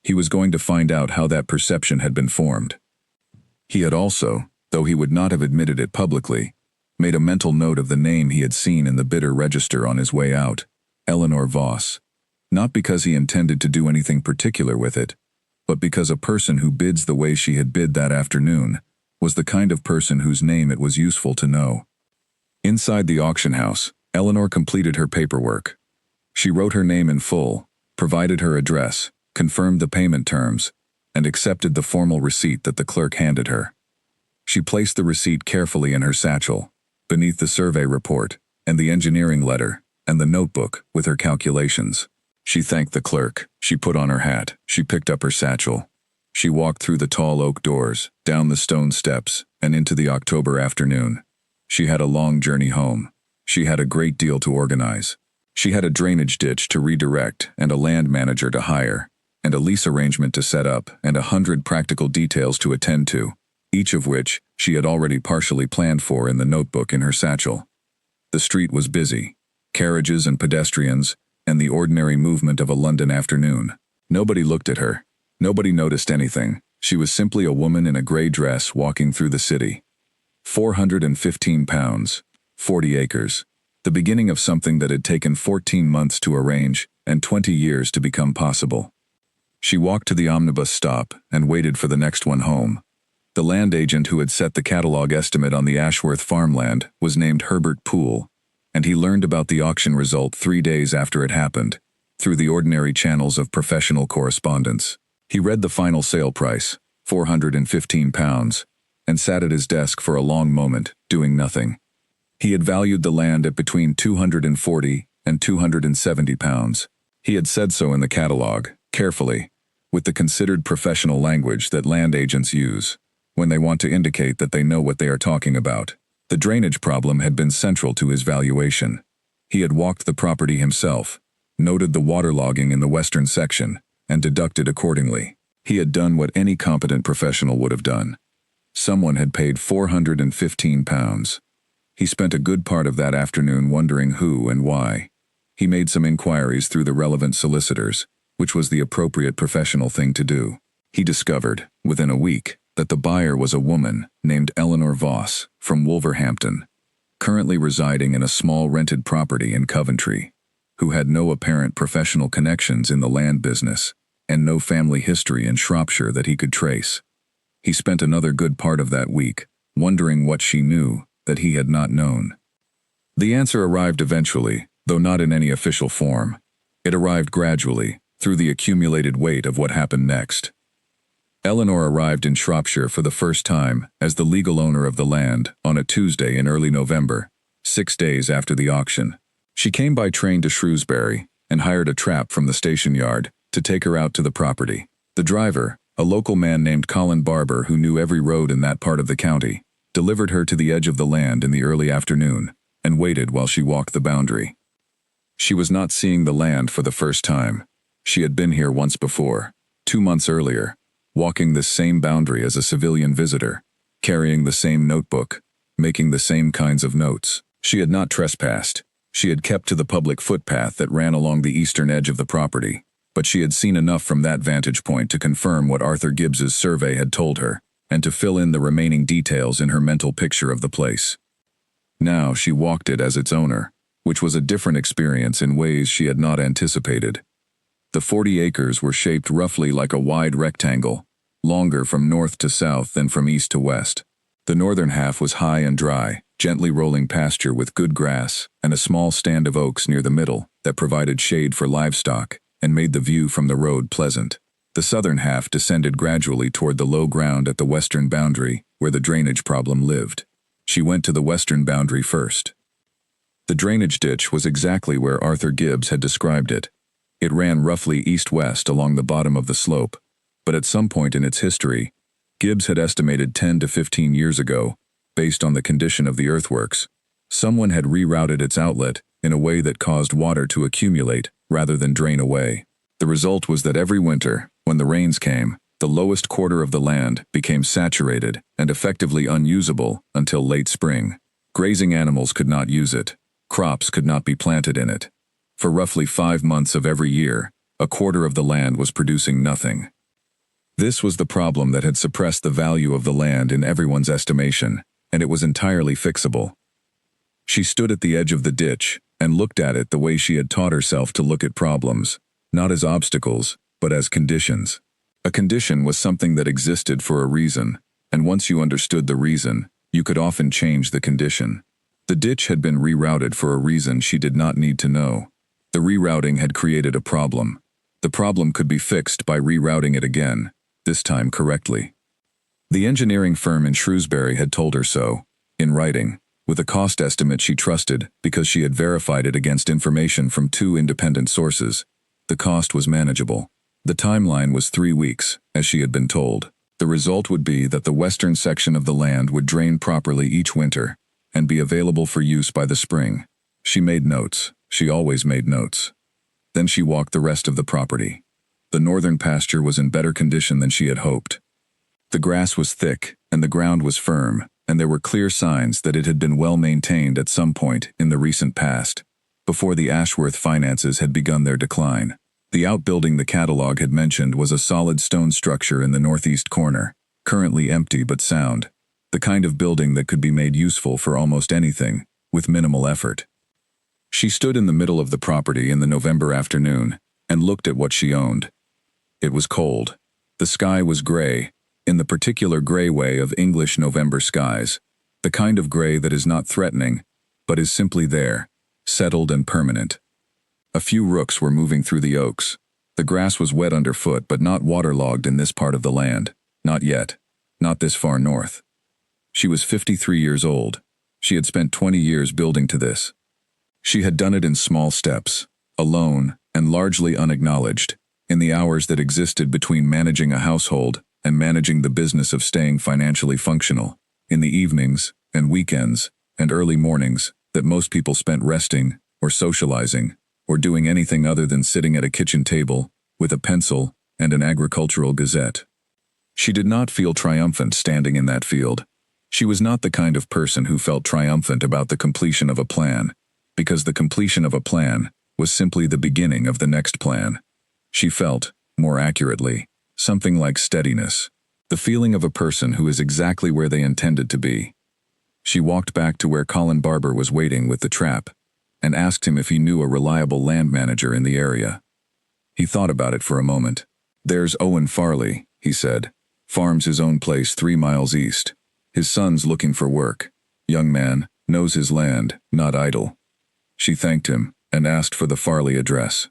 He was going to find out how that perception had been formed. He had also, though he would not have admitted it publicly, made a mental note of the name he had seen in the bidder register on his way out, Eleanor Voss, not because he intended to do anything particular with it, but because a person who bids the way she had bid that afternoon was the kind of person whose name it was useful to know. Inside the auction house, Eleanor completed her paperwork. She wrote her name in full, provided her address, confirmed the payment terms, and accepted the formal receipt that the clerk handed her. She placed the receipt carefully in her satchel, beneath the survey report, and the engineering letter, and the notebook with her calculations. She thanked the clerk, she put on her hat, she picked up her satchel. She walked through the tall oak doors, down the stone steps, and into the October afternoon. She had a long journey home. She had a great deal to organize. She had a drainage ditch to redirect and a land manager to hire, and a lease arrangement to set up and 100 practical details to attend to, each of which she had already partially planned for in the notebook in her satchel. The street was busy, carriages and pedestrians, and the ordinary movement of a London afternoon. Nobody looked at her. Nobody noticed anything. She was simply a woman in a gray dress walking through the city. £415, 40 acres, the beginning of something that had taken 14 months to arrange and 20 years to become possible. She walked to the omnibus stop and waited for the next one home. The land agent who had set the catalog estimate on the Ashworth farmland was named Herbert Poole, and he learned about the auction result 3 days after it happened, through the ordinary channels of professional correspondence. He read the final sale price, £415, and sat at his desk for a long moment, doing nothing. He had valued the land at between £240 and £270. He had said so in the catalogue, carefully, with the considered professional language that land agents use when they want to indicate that they know what they are talking about. The drainage problem had been central to his valuation. He had walked the property himself, noted the waterlogging in the western section, and deducted accordingly. He had done what any competent professional would have done. Someone had paid £415. He spent a good part of that afternoon wondering who and why. He made some inquiries through the relevant solicitors, which was the appropriate professional thing to do. He discovered, within a week, that the buyer was a woman named Eleanor Voss from Wolverhampton, currently residing in a small rented property in Coventry, who had no apparent professional connections in the land business and no family history in Shropshire that he could trace. He spent another good part of that week wondering what she knew that he had not known. The answer arrived eventually, though not in any official form. It arrived gradually, through the accumulated weight of what happened next. Eleanor arrived in Shropshire for the first time as the legal owner of the land on a Tuesday in early November, 6 days after the auction. She came by train to Shrewsbury and hired a trap from the station yard to take her out to the property. The driver, a local man named Colin Barber who knew every road in that part of the county, delivered her to the edge of the land in the early afternoon and waited while she walked the boundary. She was not seeing the land for the first time. She had been here once before, 2 months earlier, walking this same boundary as a civilian visitor, carrying the same notebook, making the same kinds of notes. She had not trespassed. She had kept to the public footpath that ran along the eastern edge of the property, but she had seen enough from that vantage point to confirm what Arthur Gibbs's survey had told her, and to fill in the remaining details in her mental picture of the place. Now she walked it as its owner, which was a different experience in ways she had not anticipated. The 40 acres were shaped roughly like a wide rectangle, longer from north to south than from east to west. The northern half was high and dry, gently rolling pasture with good grass, and a small stand of oaks near the middle that provided shade for livestock and made the view from the road pleasant. The southern half descended gradually toward the low ground at the western boundary where the drainage problem lived. She went to the western boundary first. The drainage ditch was exactly where Arthur Gibbs had described it. It ran roughly east-west along the bottom of the slope, but at some point in its history, Gibbs had estimated 10 to 15 years ago, based on the condition of the earthworks, someone had rerouted its outlet in a way that caused water to accumulate rather than drain away. The result was that every winter, when the rains came, the lowest quarter of the land became saturated and effectively unusable until late spring. Grazing animals could not use it. Crops could not be planted in it. For roughly 5 months of every year, a quarter of the land was producing nothing. This was the problem that had suppressed the value of the land in everyone's estimation, and it was entirely fixable. She stood at the edge of the ditch and looked at it the way she had taught herself to look at problems, not as obstacles, but as conditions. A condition was something that existed for a reason, and once you understood the reason, you could often change the condition. The ditch had been rerouted for a reason she did not need to know. The rerouting had created a problem. The problem could be fixed by rerouting it again, this time correctly. The engineering firm in Shrewsbury had told her so, in writing, with a cost estimate she trusted because she had verified it against information from 2 independent sources. The cost was manageable. The timeline was 3 weeks, as she had been told. The result would be that the western section of the land would drain properly each winter and be available for use by the spring. She made notes. She always made notes. Then she walked the rest of the property. The northern pasture was in better condition than she had hoped. The grass was thick, and the ground was firm, and there were clear signs that it had been well maintained at some point in the recent past, before the Ashworth finances had begun their decline. The outbuilding the catalogue had mentioned was a solid stone structure in the northeast corner, currently empty but sound, the kind of building that could be made useful for almost anything, with minimal effort. She stood in the middle of the property in the November afternoon and looked at what she owned. It was cold. The sky was gray, in the particular gray way of English November skies, the kind of gray that is not threatening, but is simply there, settled and permanent. A few rooks were moving through the oaks. The grass was wet underfoot but not waterlogged in this part of the land. Not yet. Not this far north. She was 53 years old. She had spent 20 years building to this. She had done it in small steps, alone, and largely unacknowledged, in the hours that existed between managing a household and managing the business of staying financially functional, in the evenings and weekends and early mornings that most people spent resting or socializing or doing anything other than sitting at a kitchen table with a pencil and an agricultural gazette. She did not feel triumphant standing in that field. She was not the kind of person who felt triumphant about the completion of a plan, because the completion of a plan was simply the beginning of the next plan. She felt, more accurately, something like steadiness, the feeling of a person who is exactly where they intended to be. She walked back to where Colin Barber was waiting with the trap, and asked him if he knew a reliable land manager in the area. He thought about it for a moment. "There's Owen Farley," he said. "Farms his own place 3 miles east. His son's looking for work. Young man, knows his land, not idle." She thanked him and asked for the Farley address.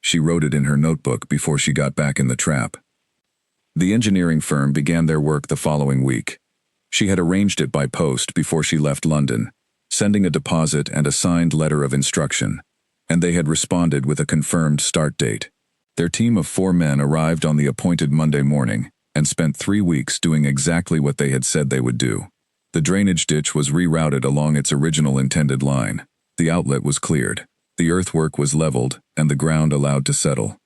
She wrote it in her notebook before she got back in the trap. The engineering firm began their work the following week. She had arranged it by post before she left London, sending a deposit and a signed letter of instruction, and they had responded with a confirmed start date. Their team of 4 men arrived on the appointed Monday morning and spent 3 weeks doing exactly what they had said they would do. The drainage ditch was rerouted along its original intended line. The outlet was cleared. The earthwork was leveled and the ground allowed to settle.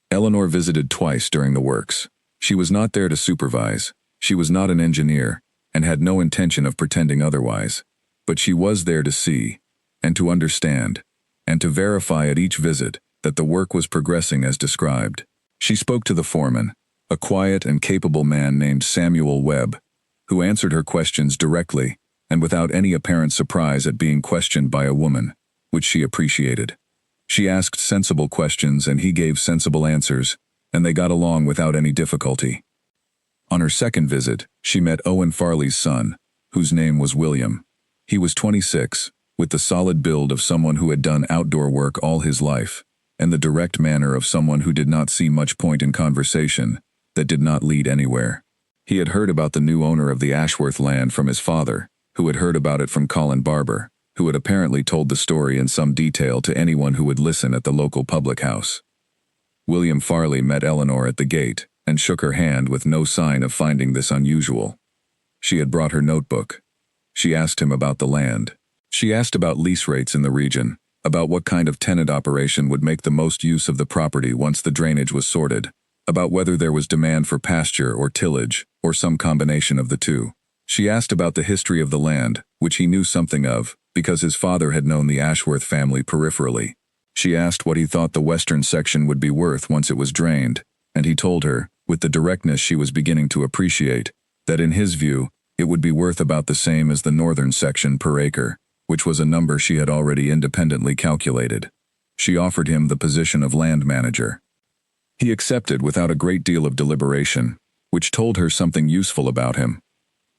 Eleanor visited twice during the works. She was not there to supervise. She was not an engineer and had no intention of pretending otherwise. But she was there to see, and to understand, and to verify at each visit that the work was progressing as described. She spoke to the foreman, a quiet and capable man named Samuel Webb, who answered her questions directly and without any apparent surprise at being questioned by a woman, which she appreciated. She asked sensible questions and he gave sensible answers, and they got along without any difficulty. On her second visit, she met Owen Farley's son, whose name was William. He was 26, with the solid build of someone who had done outdoor work all his life, and the direct manner of someone who did not see much point in conversation that did not lead anywhere. He had heard about the new owner of the Ashworth land from his father, who had heard about it from Colin Barber, who had apparently told the story in some detail to anyone who would listen at the local public house. William Farley met Eleanor at the gate and shook her hand with no sign of finding this unusual. She had brought her notebook. She asked him about the land. She asked about lease rates in the region, about what kind of tenant operation would make the most use of the property once the drainage was sorted, about whether there was demand for pasture or tillage, or some combination of the two. She asked about the history of the land, which he knew something of, because his father had known the Ashworth family peripherally. She asked what he thought the western section would be worth once it was drained, and he told her, with the directness she was beginning to appreciate, that in his view, it would be worth about the same as the northern section per acre, which was a number she had already independently calculated. She offered him the position of land manager. He accepted without a great deal of deliberation, which told her something useful about him.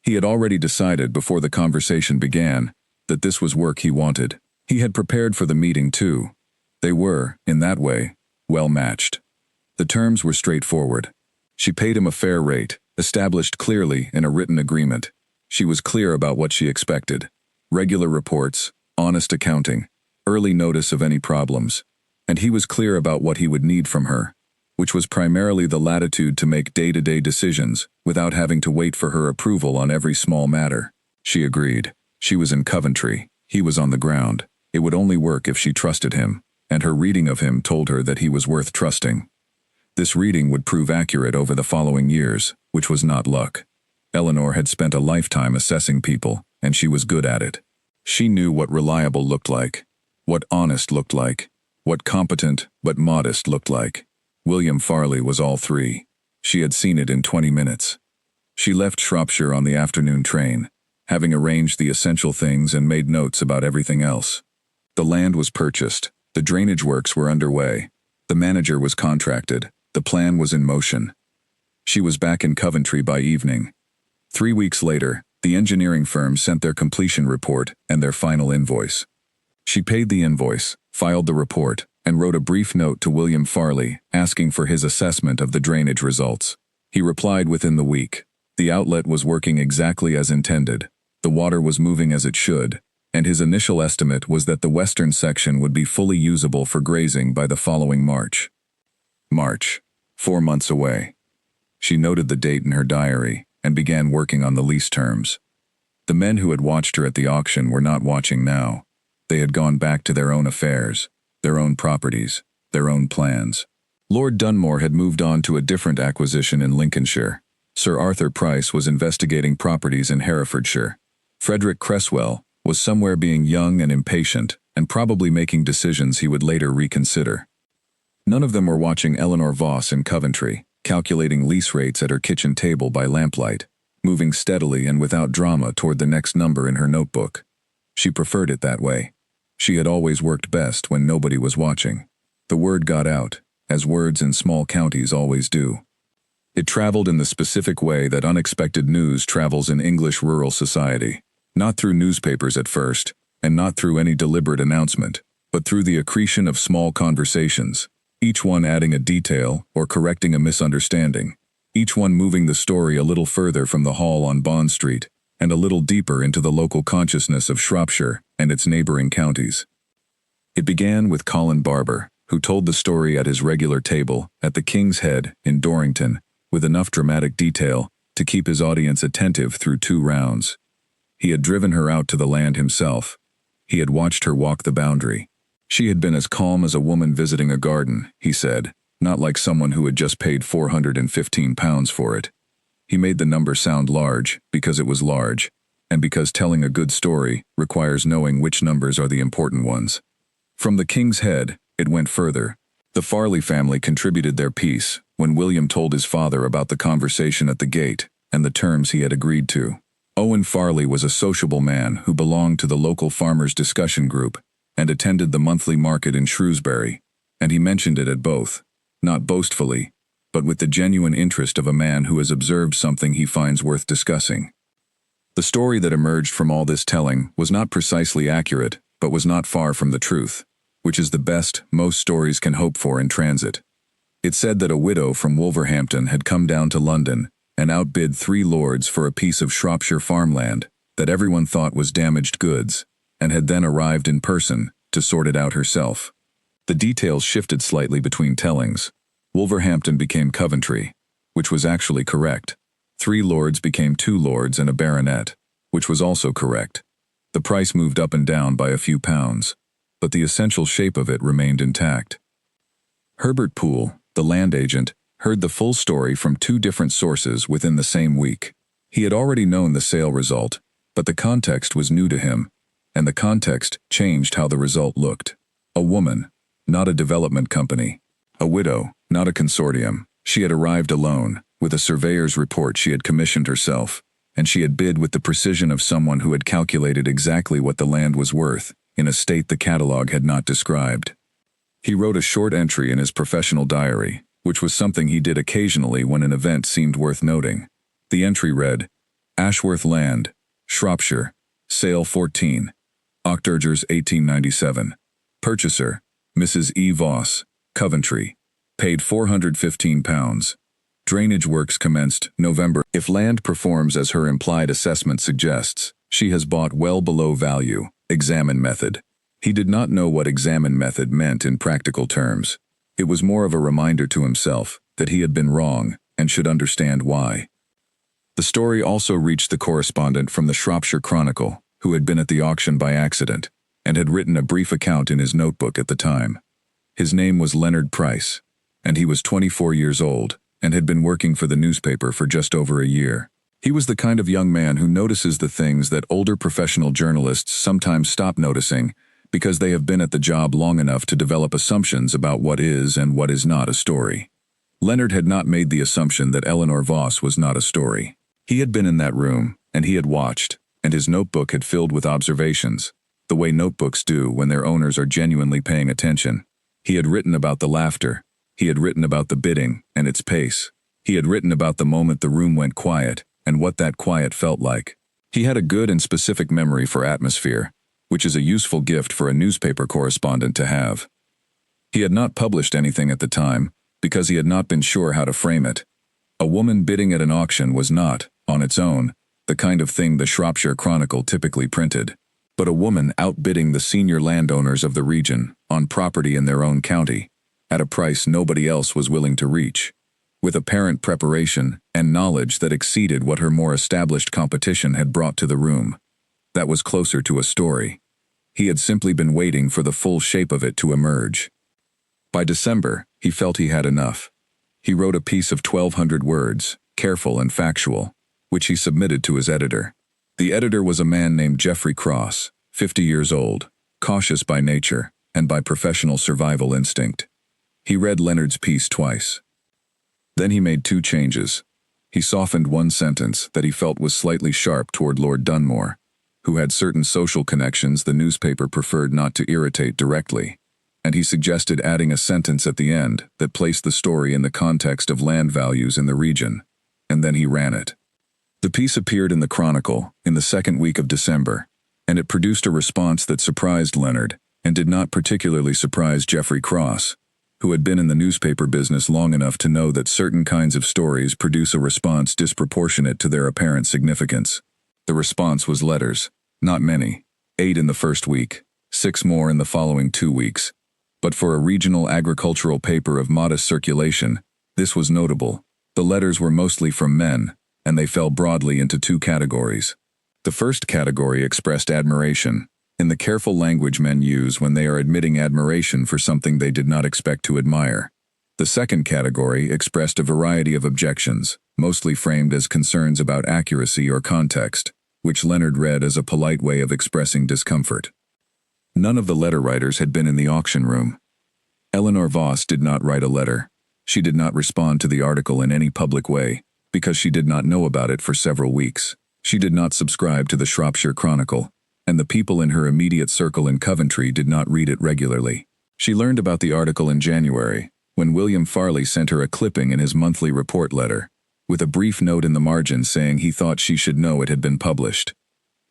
He had already decided before the conversation began that this was work he wanted. He had prepared for the meeting too. They were, in that way, well matched. The terms were straightforward. She paid him a fair rate, established clearly in a written agreement. She was clear about what she expected. Regular reports, honest accounting, early notice of any problems, and he was clear about what he would need from her, which was primarily the latitude to make day-to-day decisions without having to wait for her approval on every small matter. She agreed. She was in Coventry. He was on the ground. It would only work if she trusted him, and her reading of him told her that he was worth trusting. This reading would prove accurate over the following years, which was not luck. Eleanor had spent a lifetime assessing people, and she was good at it. She knew what reliable looked like, what honest looked like, what competent but modest looked like. William Farley was all three. She had seen it in 20 minutes. She left Shropshire on the afternoon train, having arranged the essential things and made notes about everything else. The land was purchased. The drainage works were underway. The manager was contracted. The plan was in motion. She was back in Coventry by evening. 3 weeks later, the engineering firm sent their completion report and their final invoice. She paid the invoice, filed the report, and wrote a brief note to William Farley asking for his assessment of the drainage results. He replied within the week. The outlet was working exactly as intended. The water was moving as it should, and his initial estimate was that the western section would be fully usable for grazing by the following March. March, 4 months away. She noted the date in her diary and began working on the lease terms. The men who had watched her at the auction were not watching now. They had gone back to their own affairs, their own properties, their own plans. Lord Dunmore had moved on to a different acquisition in Lincolnshire. Sir Arthur Price was investigating properties in Herefordshire. Frederick Cresswell was somewhere being young and impatient and probably making decisions he would later reconsider. None of them were watching Eleanor Voss in Coventry, calculating lease rates at her kitchen table by lamplight, moving steadily and without drama toward the next number in her notebook. She preferred it that way. She had always worked best when nobody was watching. The word got out, as words in small counties always do. It traveled in the specific way that unexpected news travels in English rural society, not through newspapers at first, and not through any deliberate announcement, but through the accretion of small conversations, each one adding a detail or correcting a misunderstanding, each one moving the story a little further from the hall on Bond Street and a little deeper into the local consciousness of Shropshire and its neighboring counties. It began with Colin Barber, who told the story at his regular table at the King's Head in Dorrington, with enough dramatic detail to keep his audience attentive through 2 rounds. He had driven her out to the land himself. He had watched her walk the boundary. She had been as calm as a woman visiting a garden, he said, not like someone who had just paid £415 for it. He made the number sound large because it was large, and because telling a good story requires knowing which numbers are the important ones. From the King's Head, it went further. The Farley family contributed their piece when William told his father about the conversation at the gate and the terms he had agreed to. Owen Farley was a sociable man who belonged to the local farmers' discussion group and attended the monthly market in Shrewsbury, and he mentioned it at both, not boastfully, but with the genuine interest of a man who has observed something he finds worth discussing. The story that emerged from all this telling was not precisely accurate, but was not far from the truth, which is the best most stories can hope for in transit. It said that a widow from Wolverhampton had come down to London and outbid 3 lords for a piece of Shropshire farmland that everyone thought was damaged goods, and had then arrived in person to sort it out herself. The details shifted slightly between tellings. Wolverhampton became Coventry, which was actually correct. 3 lords became 2 lords and a baronet, which was also correct. The price moved up and down by a few pounds, but the essential shape of it remained intact. Herbert Poole, the land agent, heard the full story from 2 different sources within the same week. He had already known the sale result, but the context was new to him, and the context changed how the result looked. A woman, not a development company. A widow, not a consortium. She had arrived alone, with a surveyor's report she had commissioned herself, and she had bid with the precision of someone who had calculated exactly what the land was worth, in a state the catalogue had not described. He wrote a short entry in his professional diary, which was something he did occasionally when an event seemed worth noting. The entry read, Ashworth Land, Shropshire, Sale 14, Octogers 1897. Purchaser, Mrs. E. Voss, Coventry. Paid £415. Drainage works commenced November. If land performs as her implied assessment suggests, she has bought well below value. Examine method. He did not know what examine method meant in practical terms. It was more of a reminder to himself that he had been wrong and should understand why. The story also reached the correspondent from the Shropshire Chronicle, who had been at the auction by accident, and had written a brief account in his notebook at the time. His name was Leonard Price, and he was 24 years old, and had been working for the newspaper for just over a year. He was the kind of young man who notices the things that older professional journalists sometimes stop noticing because they have been at the job long enough to develop assumptions about what is and what is not a story. Leonard had not made the assumption that Eleanor Voss was not a story. He had been in that room, and he had watched, and his notebook had filled with observations, the way notebooks do when their owners are genuinely paying attention. He had written about the laughter. He had written about the bidding and its pace. He had written about the moment the room went quiet and what that quiet felt like. He had a good and specific memory for atmosphere, which is a useful gift for a newspaper correspondent to have. He had not published anything at the time, because he had not been sure how to frame it. A woman bidding at an auction was not, on its own, the kind of thing the Shropshire Chronicle typically printed, but a woman outbidding the senior landowners of the region on property in their own county, at a price nobody else was willing to reach, with apparent preparation and knowledge that exceeded what her more established competition had brought to the room. That was closer to a story. He had simply been waiting for the full shape of it to emerge. By December, he felt he had enough. He wrote a piece of 1,200 words, careful and factual, which he submitted to his editor. The editor was a man named Geoffrey Cross, 50 years old, cautious by nature and by professional survival instinct. He read Leonard's piece twice. Then he made 2 changes. He softened one sentence that he felt was slightly sharp toward Lord Dunmore, who had certain social connections the newspaper preferred not to irritate directly, and he suggested adding a sentence at the end that placed the story in the context of land values in the region, and then he ran it. The piece appeared in the Chronicle in the second week of December, and it produced a response that surprised Leonard and did not particularly surprise Geoffrey Cross, who had been in the newspaper business long enough to know that certain kinds of stories produce a response disproportionate to their apparent significance. The response was letters, not many, 8 in the first week, 6 more in the following 2 weeks. But for a regional agricultural paper of modest circulation, this was notable. The letters were mostly from men, and they fell broadly into 2 categories. The first category expressed admiration, in the careful language men use when they are admitting admiration for something they did not expect to admire. The second category expressed a variety of objections, mostly framed as concerns about accuracy or context, which Leonard read as a polite way of expressing discomfort. None of the letter writers had been in the auction room. Eleanor Voss did not write a letter. She did not respond to the article in any public way, because she did not know about it for several weeks. She did not subscribe to the Shropshire Chronicle, and the people in her immediate circle in Coventry did not read it regularly. She learned about the article in January, when William Farley sent her a clipping in his monthly report letter, with a brief note in the margin saying he thought she should know it had been published.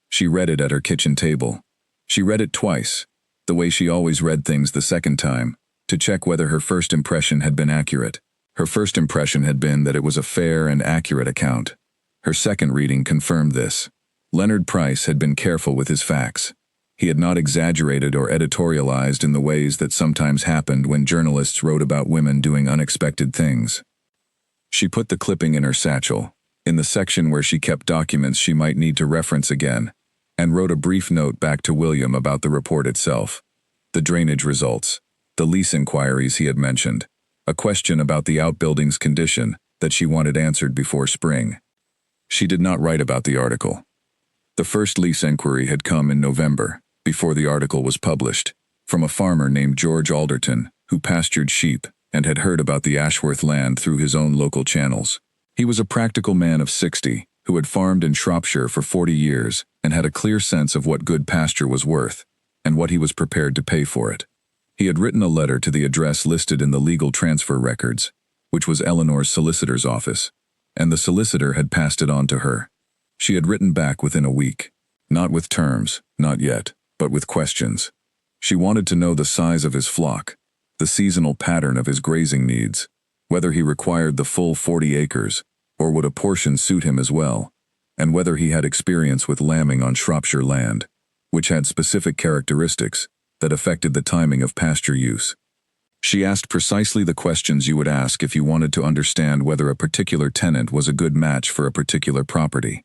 She read it at her kitchen table. She read it twice, the way she always read things the second time, to check whether her first impression had been accurate. Her first impression had been that it was a fair and accurate account. Her second reading confirmed this. Leonard Price had been careful with his facts. He had not exaggerated or editorialized in the ways that sometimes happened when journalists wrote about women doing unexpected things. She put the clipping in her satchel, in the section where she kept documents she might need to reference again, and wrote a brief note back to William about the report itself, the drainage results, the lease inquiries he had mentioned, a question about the outbuilding's condition that she wanted answered before spring. She did not write about the article. The first lease inquiry had come in November, before the article was published, from a farmer named George Alderton, who pastured sheep and had heard about the Ashworth land through his own local channels. He was a practical man of 60, who had farmed in Shropshire for 40 years and had a clear sense of what good pasture was worth, and what he was prepared to pay for it. He had written a letter to the address listed in the legal transfer records, which was Eleanor's solicitor's office, and the solicitor had passed it on to her. She had written back within a week, not with terms, not yet, but with questions. She wanted to know the size of his flock, the seasonal pattern of his grazing needs, whether he required the full 40 acres, or would a portion suit him as well, and whether he had experience with lambing on Shropshire land, which had specific characteristics that affected the timing of pasture use. She asked precisely the questions you would ask if you wanted to understand whether a particular tenant was a good match for a particular property.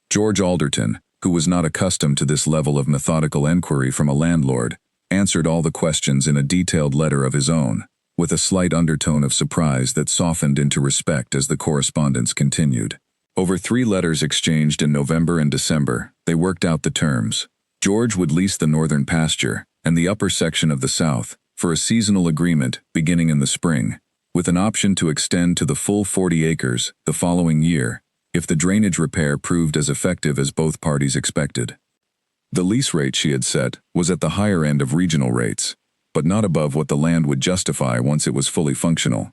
George Alderton, who was not accustomed to this level of methodical enquiry from a landlord, answered all the questions in a detailed letter of his own, with a slight undertone of surprise that softened into respect as the correspondence continued. Over 3 letters exchanged in November and December, they worked out the terms. George would lease the northern pasture and the upper section of the south for a seasonal agreement beginning in the spring, with an option to extend to the full 40 acres the following year if the drainage repair proved as effective as both parties expected. The lease rate she had set was at the higher end of regional rates, but not above what the land would justify once it was fully functional.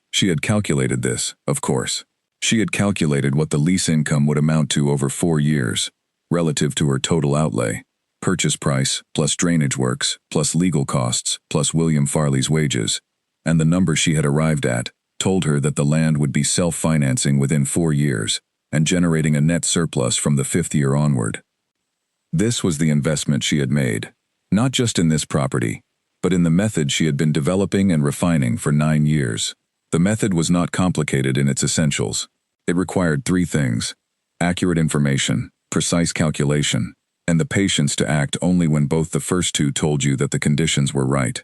She had calculated this, of course. She had calculated what the lease income would amount to over 4 years, relative to her total outlay, purchase price, plus drainage works, plus legal costs, plus William Farley's wages, and the number she had arrived at told her that the land would be self-financing within 4 years and generating a net surplus from the 5th year onward. This was the investment she had made, not just in this property, but in the method she had been developing and refining for 9 years. The method was not complicated in its essentials. It required 3 things: accurate information, precise calculation, and the patience to act only when both the first two told you that the conditions were right.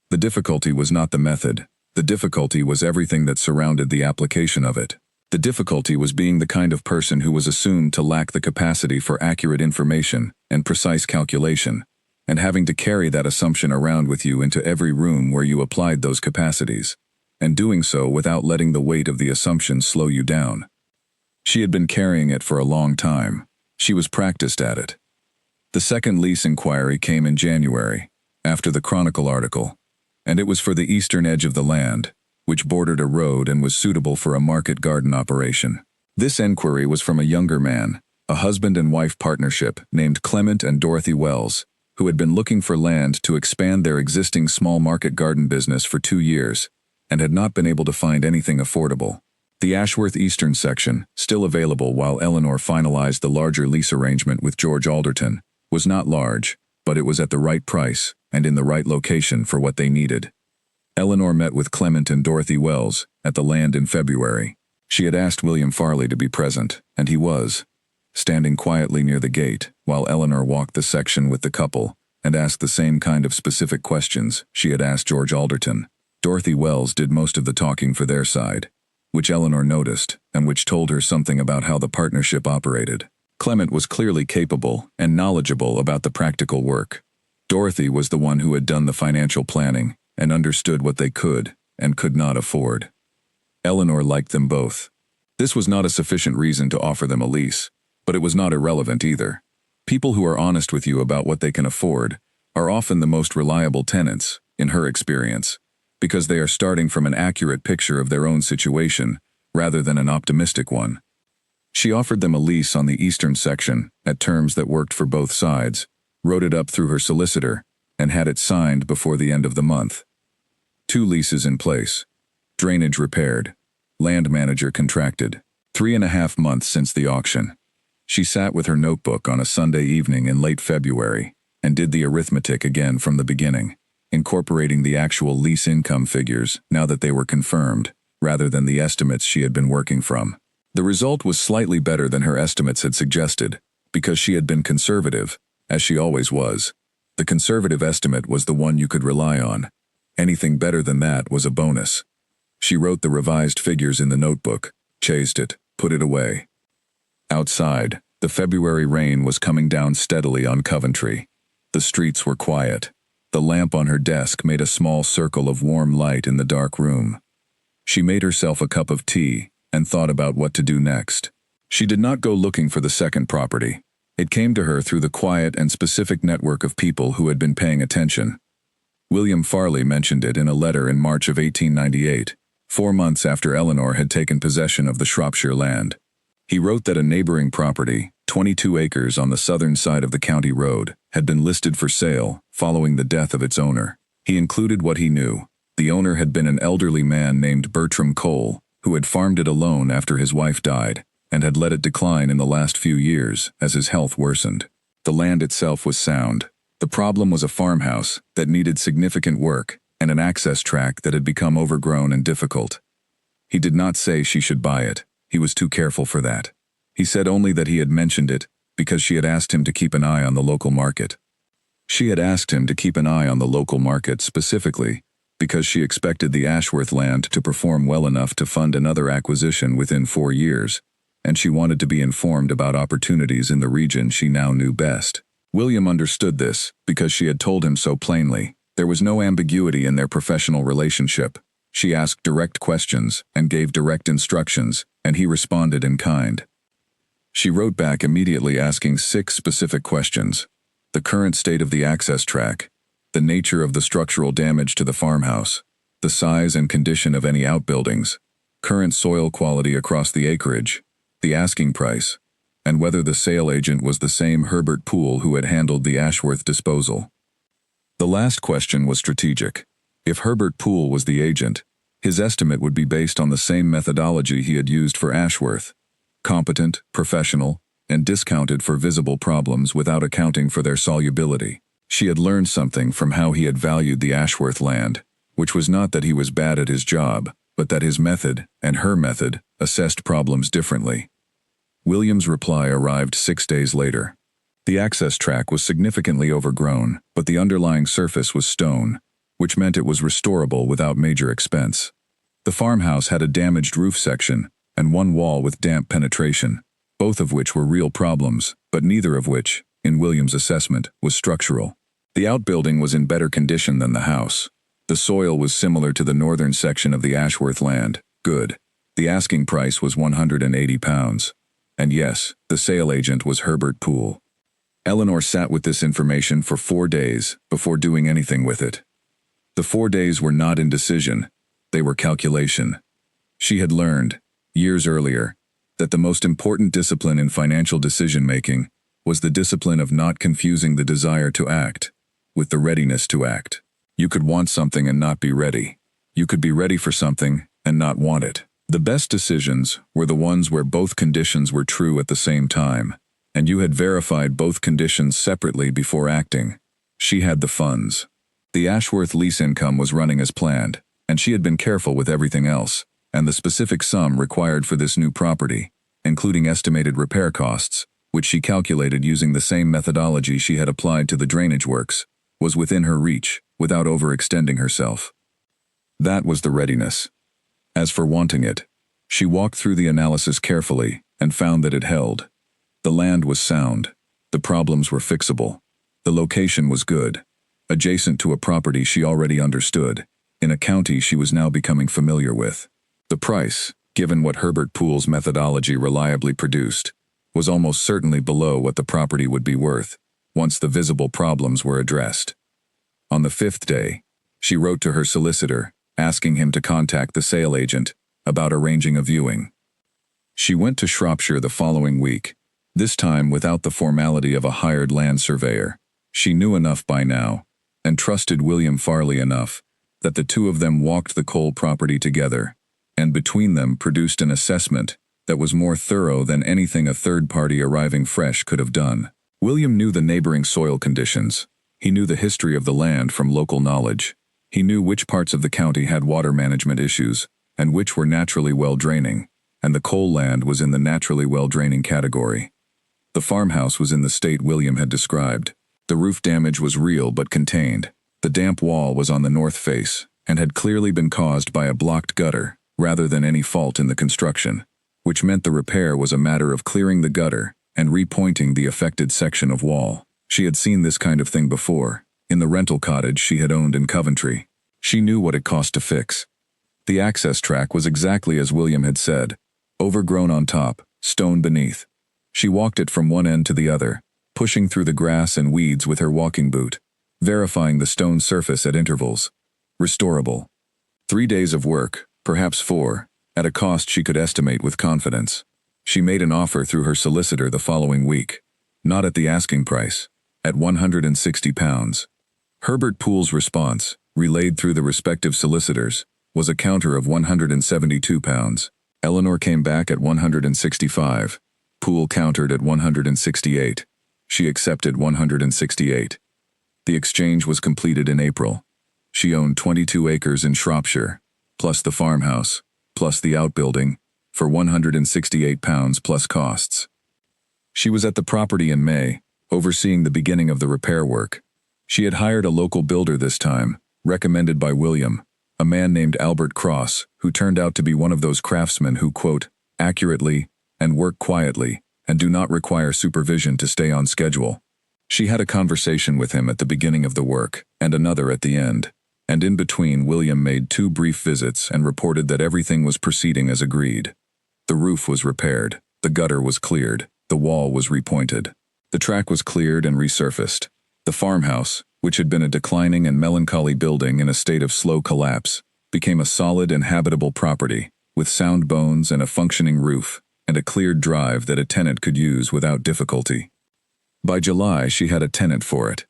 The difficulty was not the method. The difficulty was everything that surrounded the application of it. The difficulty was being the kind of person who was assumed to lack the capacity for accurate information and precise calculation, and having to carry that assumption around with you into every room where you applied those capacities, and doing so without letting the weight of the assumption slow you down. She had been carrying it for a long time. She was practiced at it. The second lease inquiry came in January, after the Chronicle article, and it was for the eastern edge of the land, which bordered a road and was suitable for a market garden operation. This enquiry was from a younger man, a husband and wife partnership named Clement and Dorothy Wells, who had been looking for land to expand their existing small market garden business for 2 years, and had not been able to find anything affordable. The Ashworth Eastern section, still available while Eleanor finalized the larger lease arrangement with George Alderton, was not large, but it was at the right price and in the right location for what they needed. Eleanor met with Clement and Dorothy Wells at the land in February. She had asked William Farley to be present, and he was, standing quietly near the gate while Eleanor walked the section with the couple and asked the same kind of specific questions she had asked George Alderton. Dorothy Wells did most of the talking for their side, which Eleanor noticed and which told her something about how the partnership operated. Clement was clearly capable and knowledgeable about the practical work. Dorothy was the one who had done the financial planning and understood what they could and could not afford. Eleanor liked them both. This was not a sufficient reason to offer them a lease, but it was not irrelevant either. People who are honest with you about what they can afford are often the most reliable tenants, in her experience, because they are starting from an accurate picture of their own situation rather than an optimistic one. She offered them a lease on the eastern section at terms that worked for both sides, wrote it up through her solicitor, and had it signed before the end of the month. 2 leases in place. Drainage repaired. Land manager contracted. 3.5 months since the auction. She sat with her notebook on a Sunday evening in late February and did the arithmetic again from the beginning, incorporating the actual lease income figures now that they were confirmed, rather than the estimates she had been working from. The result was slightly better than her estimates had suggested, because she had been conservative, as she always was. The conservative estimate was the one you could rely on. Anything better than that was a bonus. She wrote the revised figures in the notebook, chased it, put it away. Outside, the February rain was coming down steadily on Coventry. The streets were quiet. The lamp on her desk made a small circle of warm light in the dark room. She made herself a cup of tea and thought about what to do next. She did not go looking for the second property. It came to her through the quiet and specific network of people who had been paying attention. William Farley mentioned it in a letter in March of 1898, 4 months after Eleanor had taken possession of the Shropshire land. He wrote that a neighboring property, 22 acres on the southern side of the county road, had been listed for sale following the death of its owner. He included what he knew. The owner had been an elderly man named Bertram Cole, who had farmed it alone after his wife died, and had let it decline in the last few years as his health worsened. The land itself was sound. The problem was a farmhouse that needed significant work and an access track that had become overgrown and difficult. He did not say she should buy it. He was too careful for that. He said only that he had mentioned it because she had asked him to keep an eye on the local market. She had asked him to keep an eye on the local market specifically because she expected the Ashworth land to perform well enough to fund another acquisition within 4 years, and she wanted to be informed about opportunities in the region she now knew best. William understood this because she had told him so plainly. There was no ambiguity in their professional relationship. She asked direct questions and gave direct instructions, and he responded in kind. She wrote back immediately asking 6 specific questions: the current state of the access track, the nature of the structural damage to the farmhouse, the size and condition of any outbuildings, current soil quality across the acreage, the asking price, and whether the sale agent was the same Herbert Poole who had handled the Ashworth disposal. The last question was strategic. If Herbert Poole was the agent, his estimate would be based on the same methodology he had used for Ashworth: competent, professional, and discounted for visible problems without accounting for their solubility. She had learned something from how he had valued the Ashworth land, which was not that he was bad at his job, but that his method, and her method, assessed problems differently. William's reply arrived 6 days later. The access track was significantly overgrown, but the underlying surface was stone, which meant it was restorable without major expense. The farmhouse had a damaged roof section and one wall with damp penetration, both of which were real problems, but neither of which, in William's assessment, was structural. The outbuilding was in better condition than the house. The soil was similar to the northern section of the Ashworth land. Good. The asking price was £180. And yes, the sale agent was Herbert Poole. Eleanor sat with this information for 4 days before doing anything with it. The 4 days were not indecision, they were calculation. She had learned, years earlier, that the most important discipline in financial decision-making was the discipline of not confusing the desire to act with the readiness to act. You could want something and not be ready. You could be ready for something and not want it. The best decisions were the ones where both conditions were true at the same time, and you had verified both conditions separately before acting. She had the funds. The Ashworth lease income was running as planned, and she had been careful with everything else, and the specific sum required for this new property, including estimated repair costs, which she calculated using the same methodology she had applied to the drainage works, was within her reach, without overextending herself. That was the readiness. As for wanting it, she walked through the analysis carefully and found that it held. The land was sound. The problems were fixable. The location was good, adjacent to a property she already understood, in a county she was now becoming familiar with. The price, given what Herbert Poole's methodology reliably produced, was almost certainly below what the property would be worth once the visible problems were addressed. On the 5th day, she wrote to her solicitor, asking him to contact the sale agent about arranging a viewing. She went to Shropshire the following week, this time without the formality of a hired land surveyor. She knew enough by now, and trusted William Farley enough, that the two of them walked the Cole property together, and between them produced an assessment that was more thorough than anything a third party arriving fresh could have done. William knew the neighboring soil conditions. He knew the history of the land from local knowledge. He knew which parts of the county had water management issues, and which were naturally well-draining, and the Cole land was in the naturally well-draining category. The farmhouse was in the state William had described. The roof damage was real but contained. The damp wall was on the north face, and had clearly been caused by a blocked gutter, rather than any fault in the construction, which meant the repair was a matter of clearing the gutter and repointing the affected section of wall. She had seen this kind of thing before, in the rental cottage she had owned in Coventry. She knew what it cost to fix. The access track was exactly as William had said, overgrown on top, stone beneath. She walked it from one end to the other, pushing through the grass and weeds with her walking boot, verifying the stone surface at intervals. Restorable. 3 days of work, perhaps 4, at a cost she could estimate with confidence. She made an offer through her solicitor the following week, not at the asking price, at £160. Herbert Poole's response, relayed through the respective solicitors, was a counter of £172. Eleanor came back at £165. Poole countered at £168. She accepted £168. The exchange was completed in April. She owned 22 acres in Shropshire, plus the farmhouse, plus the outbuilding, for £168 plus costs. She was at the property in May, overseeing the beginning of the repair work. She had hired a local builder this time, recommended by William, a man named Albert Cross, who turned out to be one of those craftsmen who quote, accurately, and work quietly, and do not require supervision to stay on schedule. She had a conversation with him at the beginning of the work, and another at the end, and in between William made 2 brief visits and reported that everything was proceeding as agreed. The roof was repaired, the gutter was cleared, the wall was repointed. The track was cleared and resurfaced. The farmhouse, which had been a declining and melancholy building in a state of slow collapse, became a solid and habitable property, with sound bones and a functioning roof, and a cleared drive that a tenant could use without difficulty. By July, she had a tenant for it.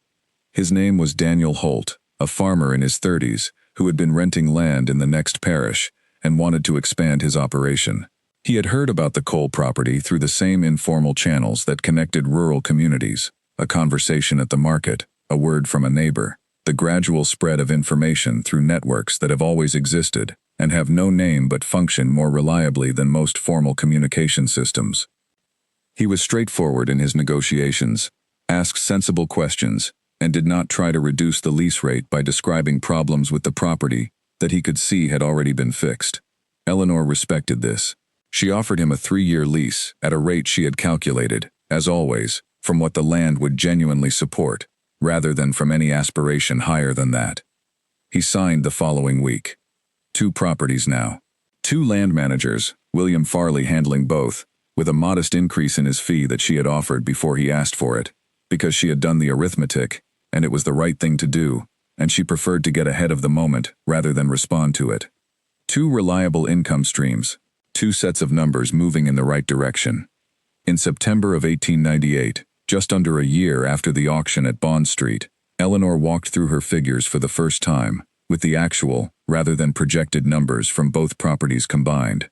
His name was Daniel Holt, a farmer in his 30s who had been renting land in the next parish and wanted to expand his operation. He had heard about the coal property through the same informal channels that connected rural communities, a conversation at the market, a word from a neighbor, the gradual spread of information through networks that have always existed and have no name but function more reliably than most formal communication systems. He was straightforward in his negotiations, asked sensible questions, and did not try to reduce the lease rate by describing problems with the property that he could see had already been fixed. Eleanor respected this. She offered him a 3-year lease at a rate she had calculated, as always, from what the land would genuinely support, rather than from any aspiration higher than that. He signed the following week. 2 properties now. 2 land managers, William Farley handling both, with a modest increase in his fee that she had offered before he asked for it, because she had done the arithmetic, and it was the right thing to do, and she preferred to get ahead of the moment rather than respond to it. 2 reliable income streams, 2 sets of numbers moving in the right direction. In September of 1898, just under a year after the auction at Bond Street, Eleanor walked through her figures for the first time, with the actual, rather than projected numbers from both properties combined.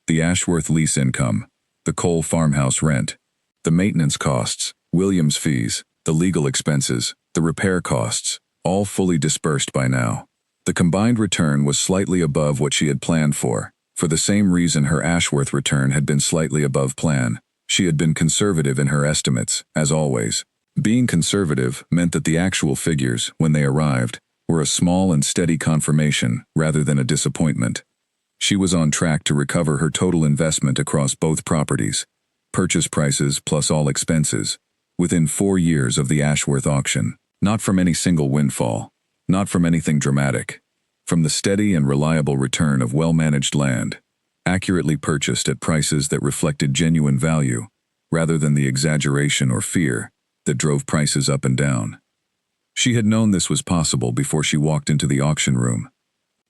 The Ashworth lease income, the coal farmhouse rent, the maintenance costs, Williams' fees, the legal expenses, the repair costs, all fully dispersed by now. The combined return was slightly above what she had planned for the same reason her Ashworth return had been slightly above plan. She had been conservative in her estimates, as always. Being conservative meant that the actual figures, when they arrived, were a small and steady confirmation rather than a disappointment. She was on track to recover her total investment across both properties, purchase prices plus all expenses, within 4 years of the Ashworth auction, not from any single windfall, not from anything dramatic, from the steady and reliable return of well-managed land, accurately purchased at prices that reflected genuine value, rather than the exaggeration or fear that drove prices up and down. She had known this was possible before she walked into the auction room.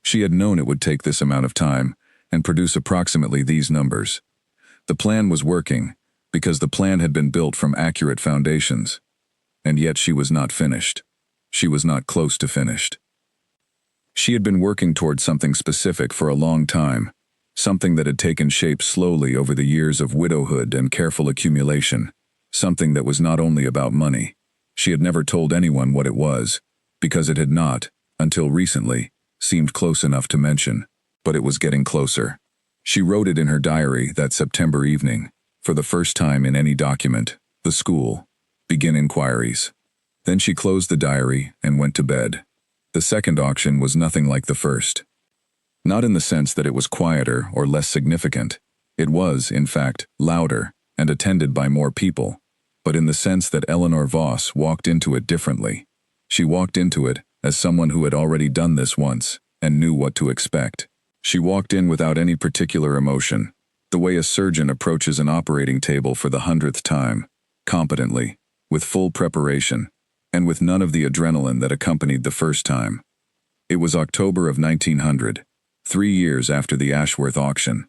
She had known it would take this amount of time and produce approximately these numbers. The plan was working, because the plan had been built from accurate foundations. And yet she was not finished. She was not close to finished. She had been working toward something specific for a long time, something that had taken shape slowly over the years of widowhood and careful accumulation, something that was not only about money. She had never told anyone what it was, because it had not, until recently, seemed close enough to mention, but it was getting closer. She wrote it in her diary that September evening, for the first time in any document, the school, begin inquiries. Then she closed the diary and went to bed. The second auction was nothing like the first. Not in the sense that it was quieter or less significant. It was, in fact, louder and attended by more people, but in the sense that Eleanor Voss walked into it differently. She walked into it as someone who had already done this once and knew what to expect. She walked in without any particular emotion, the way a surgeon approaches an operating table for the 100th time, competently, with full preparation, and with none of the adrenaline that accompanied the first time. It was October of 1900, 3 years after the Ashworth auction.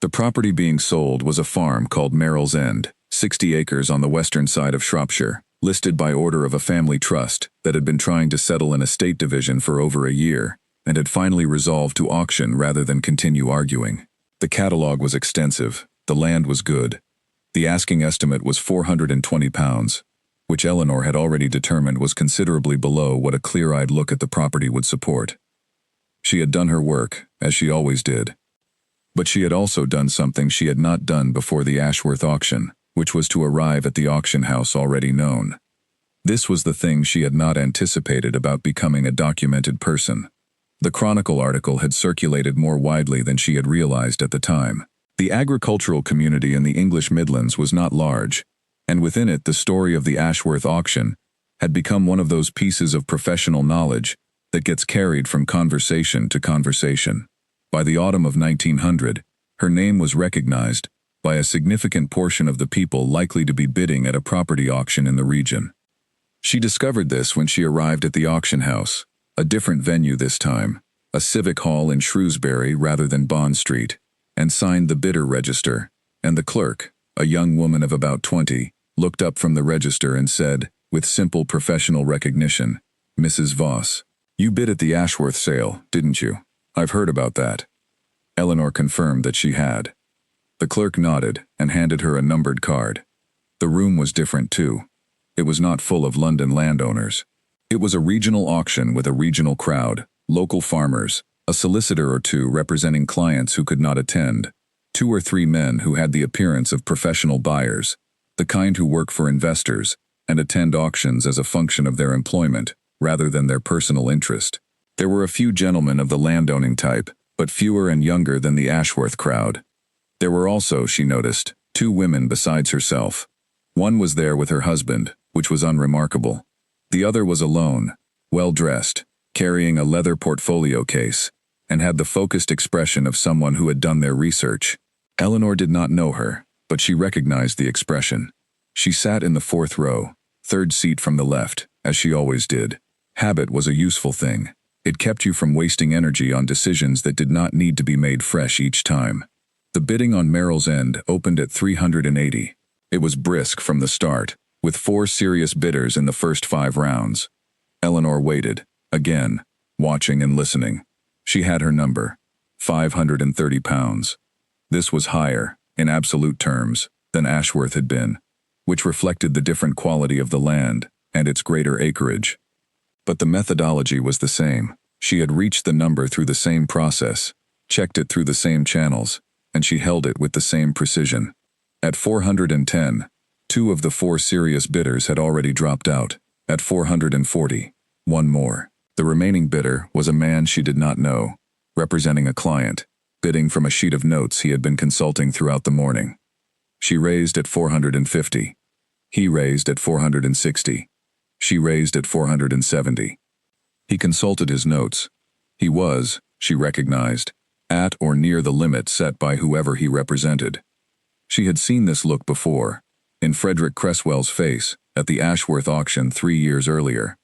The property being sold was a farm called Merrill's End, 60 acres on the western side of Shropshire, listed by order of a family trust that had been trying to settle an estate division for over a year, and had finally resolved to auction rather than continue arguing. The catalogue was extensive, the land was good. The asking estimate was £420, which Eleanor had already determined was considerably below what a clear-eyed look at the property would support. She had done her work, as she always did. But she had also done something she had not done before the Ashworth auction, which was to arrive at the auction house already known. This was the thing she had not anticipated about becoming a documented person. The Chronicle article had circulated more widely than she had realized at the time. The agricultural community in the English Midlands was not large, and within it the story of the Ashworth auction had become one of those pieces of professional knowledge that gets carried from conversation to conversation. By the autumn of 1900, her name was recognized by a significant portion of the people likely to be bidding at a property auction in the region. She discovered this when she arrived at the auction house, a different venue this time, a civic hall in Shrewsbury rather than Bond Street, and signed the bidder register, and the clerk, a young woman of about 20, looked up from the register and said, with simple professional recognition, "Mrs. Voss, you bid at the Ashworth sale, didn't you? I've heard about that." Eleanor confirmed that she had. The clerk nodded and handed her a numbered card. The room was different too. It was not full of London landowners. It was a regional auction with a regional crowd, local farmers, a solicitor or two representing clients who could not attend, 2 or 3 men who had the appearance of professional buyers, the kind who work for investors and attend auctions as a function of their employment rather than their personal interest. There were a few gentlemen of the landowning type, but fewer and younger than the Ashworth crowd. There were also, she noticed, 2 women besides herself. One was there with her husband, which was unremarkable. The other was alone, well-dressed, carrying a leather portfolio case, and had the focused expression of someone who had done their research. Eleanor did not know her, but she recognized the expression. She sat in the 4th row, 3rd seat from the left, as she always did. Habit was a useful thing. It kept you from wasting energy on decisions that did not need to be made fresh each time. The bidding on Merrill's End opened at 380. It was brisk from the start, with 4 serious bidders in the first 5 rounds. Eleanor waited, again, watching and listening. She had her number, £530. This was higher, in absolute terms, than Ashworth had been, which reflected the different quality of the land and its greater acreage. But the methodology was the same. She had reached the number through the same process, checked it through the same channels, and she held it with the same precision. At 410, 2 of the 4 serious bidders had already dropped out. At 440, 1 more. The remaining bidder was a man she did not know, representing a client, bidding from a sheet of notes he had been consulting throughout the morning. She raised at 450. He raised at 460. She raised at 470. He consulted his notes. He was, she recognized, at or near the limit set by whoever he represented. She had seen this look before, in Frederick Cresswell's face, at the Ashworth auction 3 years earlier.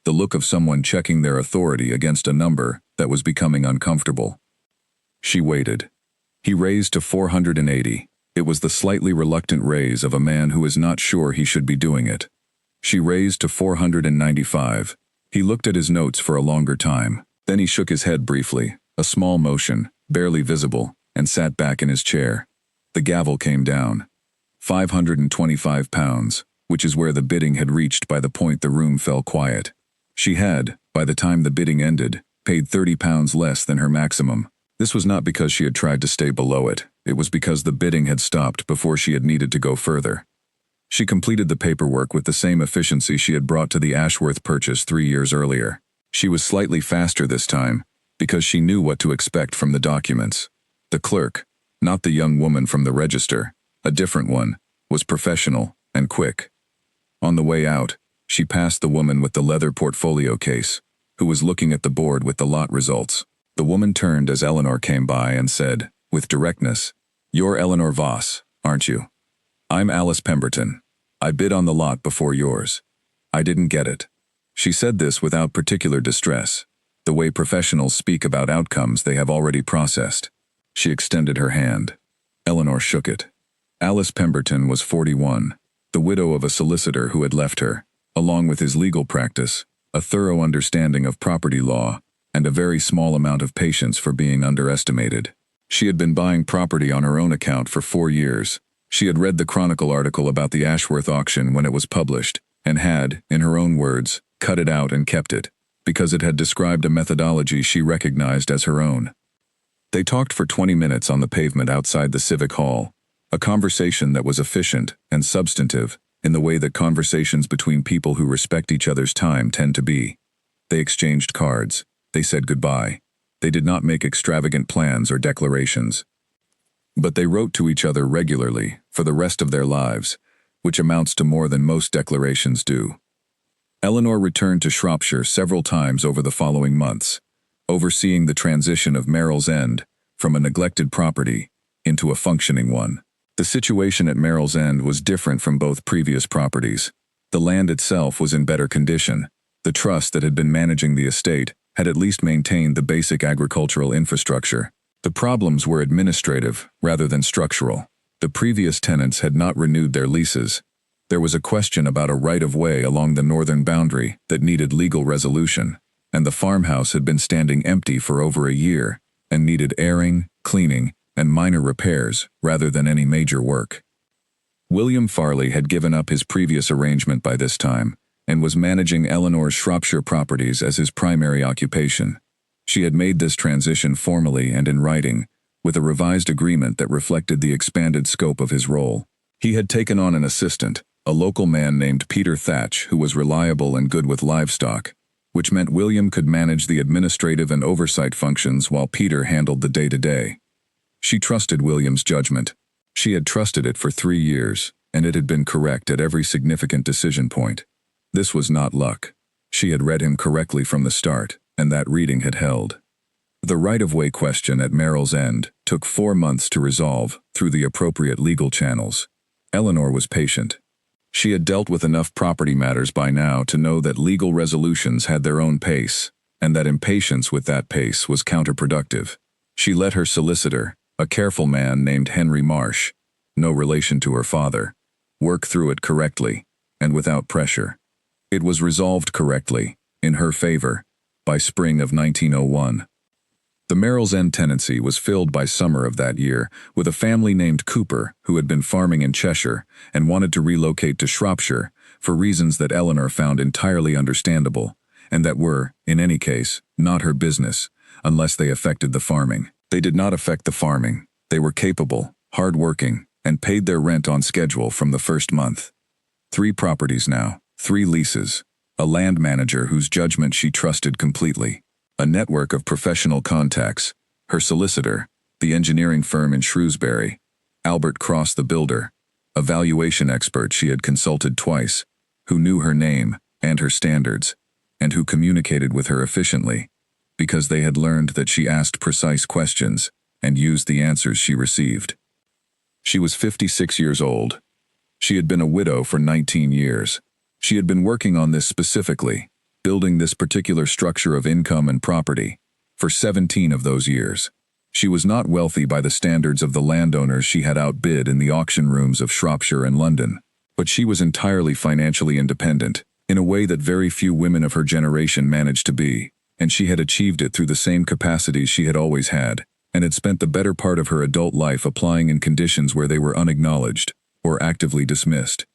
The look of someone checking their authority against a number that was becoming uncomfortable. She waited. He raised to 480. It was the slightly reluctant raise of a man who is not sure he should be doing it. She raised to 495. He looked at his notes for a longer time. Then he shook his head briefly, a small motion, barely visible, and sat back in his chair. The gavel came down. £525, which is where the bidding had reached by the point the room fell quiet. She had, by the time the bidding ended, paid £30 less than her maximum. This was not because she had tried to stay below it. It was because the bidding had stopped before she had needed to go further. She completed the paperwork with the same efficiency she had brought to the Ashworth purchase 3 years earlier. She was slightly faster this time, because she knew what to expect from the documents. The clerk, not the young woman from the register, a different one, was professional and quick. On the way out, she passed the woman with the leather portfolio case, who was looking at the board with the lot results. The woman turned as Eleanor came by and said, with directness, "You're Eleanor Voss, aren't you? I'm Alice Pemberton. I bid on the lot before yours. I didn't get it." She said this without particular distress, the way professionals speak about outcomes they have already processed. She extended her hand. Eleanor shook it. Alice Pemberton was 41, the widow of a solicitor who had left her, along with his legal practice, a thorough understanding of property law, and a very small amount of patience for being underestimated. She had been buying property on her own account for 4 years. She had read the Chronicle article about the Ashworth auction when it was published, and had, in her own words, cut it out and kept it, because it had described a methodology she recognized as her own. They talked for 20 minutes on the pavement outside the Civic Hall, a conversation that was efficient and substantive in the way that conversations between people who respect each other's time tend to be. They exchanged cards. They said goodbye. They did not make extravagant plans or declarations. But they wrote to each other regularly for the rest of their lives, which amounts to more than most declarations do. Eleanor returned to Shropshire several times over the following months, overseeing the transition of Merrill's End from a neglected property into a functioning one. The situation at Merrill's End was different from both previous properties. The land itself was in better condition. The trust that had been managing the estate had at least maintained the basic agricultural infrastructure. The problems were administrative rather than structural. The previous tenants had not renewed their leases. There was a question about a right-of-way along the northern boundary that needed legal resolution, and the farmhouse had been standing empty for over a year and needed airing, cleaning, and minor repairs rather than any major work. William Farley had given up his previous arrangement by this time and was managing Eleanor's Shropshire properties as his primary occupation. She had made this transition formally and in writing, with a revised agreement that reflected the expanded scope of his role. He had taken on an assistant, a local man named Peter Thatch, who was reliable and good with livestock, which meant William could manage the administrative and oversight functions while Peter handled the day-to-day. She trusted William's judgment. She had trusted it for 3 years, and it had been correct at every significant decision point. This was not luck. She had read him correctly from the start, and that reading had held. The right-of-way question at Merrill's End took 4 months to resolve through the appropriate legal channels. Eleanor was patient. She had dealt with enough property matters by now to know that legal resolutions had their own pace, and that impatience with that pace was counterproductive. She let her solicitor, a careful man named Henry Marsh, no relation to her father, work through it correctly and without pressure. It was resolved correctly, in her favor, by spring of 1901. The Merrill's End tenancy was filled by summer of that year with a family named Cooper who had been farming in Cheshire and wanted to relocate to Shropshire for reasons that Eleanor found entirely understandable and that were, in any case, not her business unless they affected the farming. They did not affect the farming. They were capable, hard-working, and paid their rent on schedule from the first month. 3 properties now, 3 leases, a land manager whose judgment she trusted completely, a network of professional contacts, her solicitor, the engineering firm in Shrewsbury, Albert Cross the builder, a valuation expert she had consulted twice, who knew her name and her standards, and who communicated with her efficiently, because they had learned that she asked precise questions and used the answers she received. She was 56 years old. She had been a widow for 19 years. She had been working on this specifically, building this particular structure of income and property, for 17 of those years. She was not wealthy by the standards of the landowners she had outbid in the auction rooms of Shropshire and London, but she was entirely financially independent, in a way that very few women of her generation managed to be, and she had achieved it through the same capacities she had always had, and had spent the better part of her adult life applying in conditions where they were unacknowledged, or actively dismissed.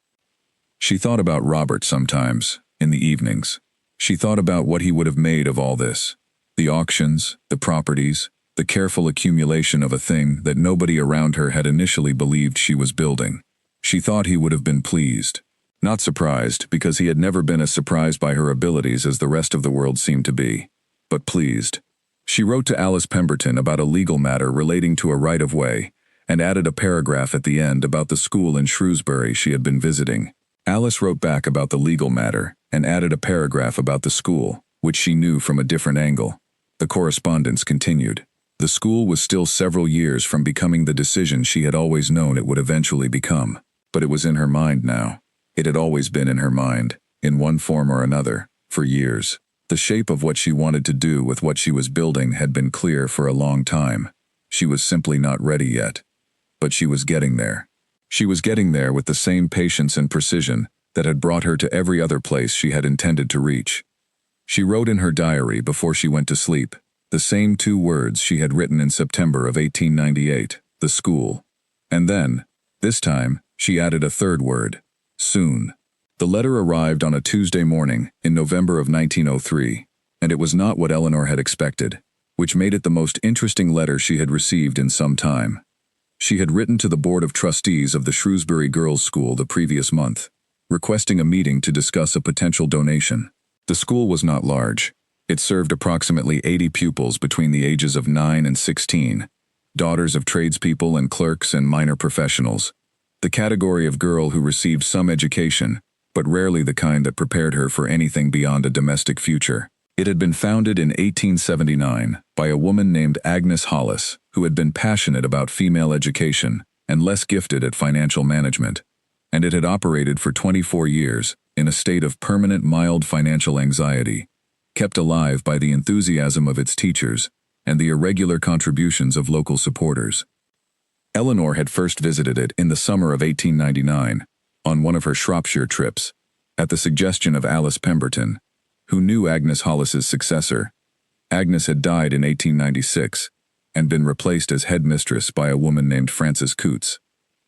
She thought about Robert sometimes, in the evenings. She thought about what he would have made of all this. The auctions, the properties, the careful accumulation of a thing that nobody around her had initially believed she was building. She thought he would have been pleased. Not surprised, because he had never been as surprised by her abilities as the rest of the world seemed to be, but pleased. She wrote to Alice Pemberton about a legal matter relating to a right-of-way, and added a paragraph at the end about the school in Shrewsbury she had been visiting. Alice wrote back about the legal matter, and added a paragraph about the school, which she knew from a different angle. The correspondence continued. The school was still several years from becoming the decision she had always known it would eventually become, but it was in her mind now. It had always been in her mind, in one form or another, for years. The shape of what she wanted to do with what she was building had been clear for a long time. She was simply not ready yet. But she was getting there. She was getting there with the same patience and precision that had brought her to every other place she had intended to reach. She wrote in her diary before she went to sleep, the same 2 words she had written in September of 1898, the school. And then, this time, she added a 3rd word, soon. The letter arrived on a Tuesday morning in November of 1903, and it was not what Eleanor had expected, which made it the most interesting letter she had received in some time. She had written to the Board of Trustees of the Shrewsbury Girls' School the previous month, requesting a meeting to discuss a potential donation. The school was not large. It served approximately 80 pupils between the ages of 9 and 16, daughters of tradespeople and clerks and minor professionals, the category of girl who received some education, but rarely the kind that prepared her for anything beyond a domestic future. It had been founded in 1879 by a woman named Agnes Hollis, who had been passionate about female education and less gifted at financial management, and it had operated for 24 years in a state of permanent mild financial anxiety, kept alive by the enthusiasm of its teachers and the irregular contributions of local supporters. Eleanor had first visited it in the summer of 1899, on one of her Shropshire trips, at the suggestion of Alice Pemberton, who knew Agnes Hollis's successor. Agnes had died in 1896 and been replaced as headmistress by a woman named Frances Coutts,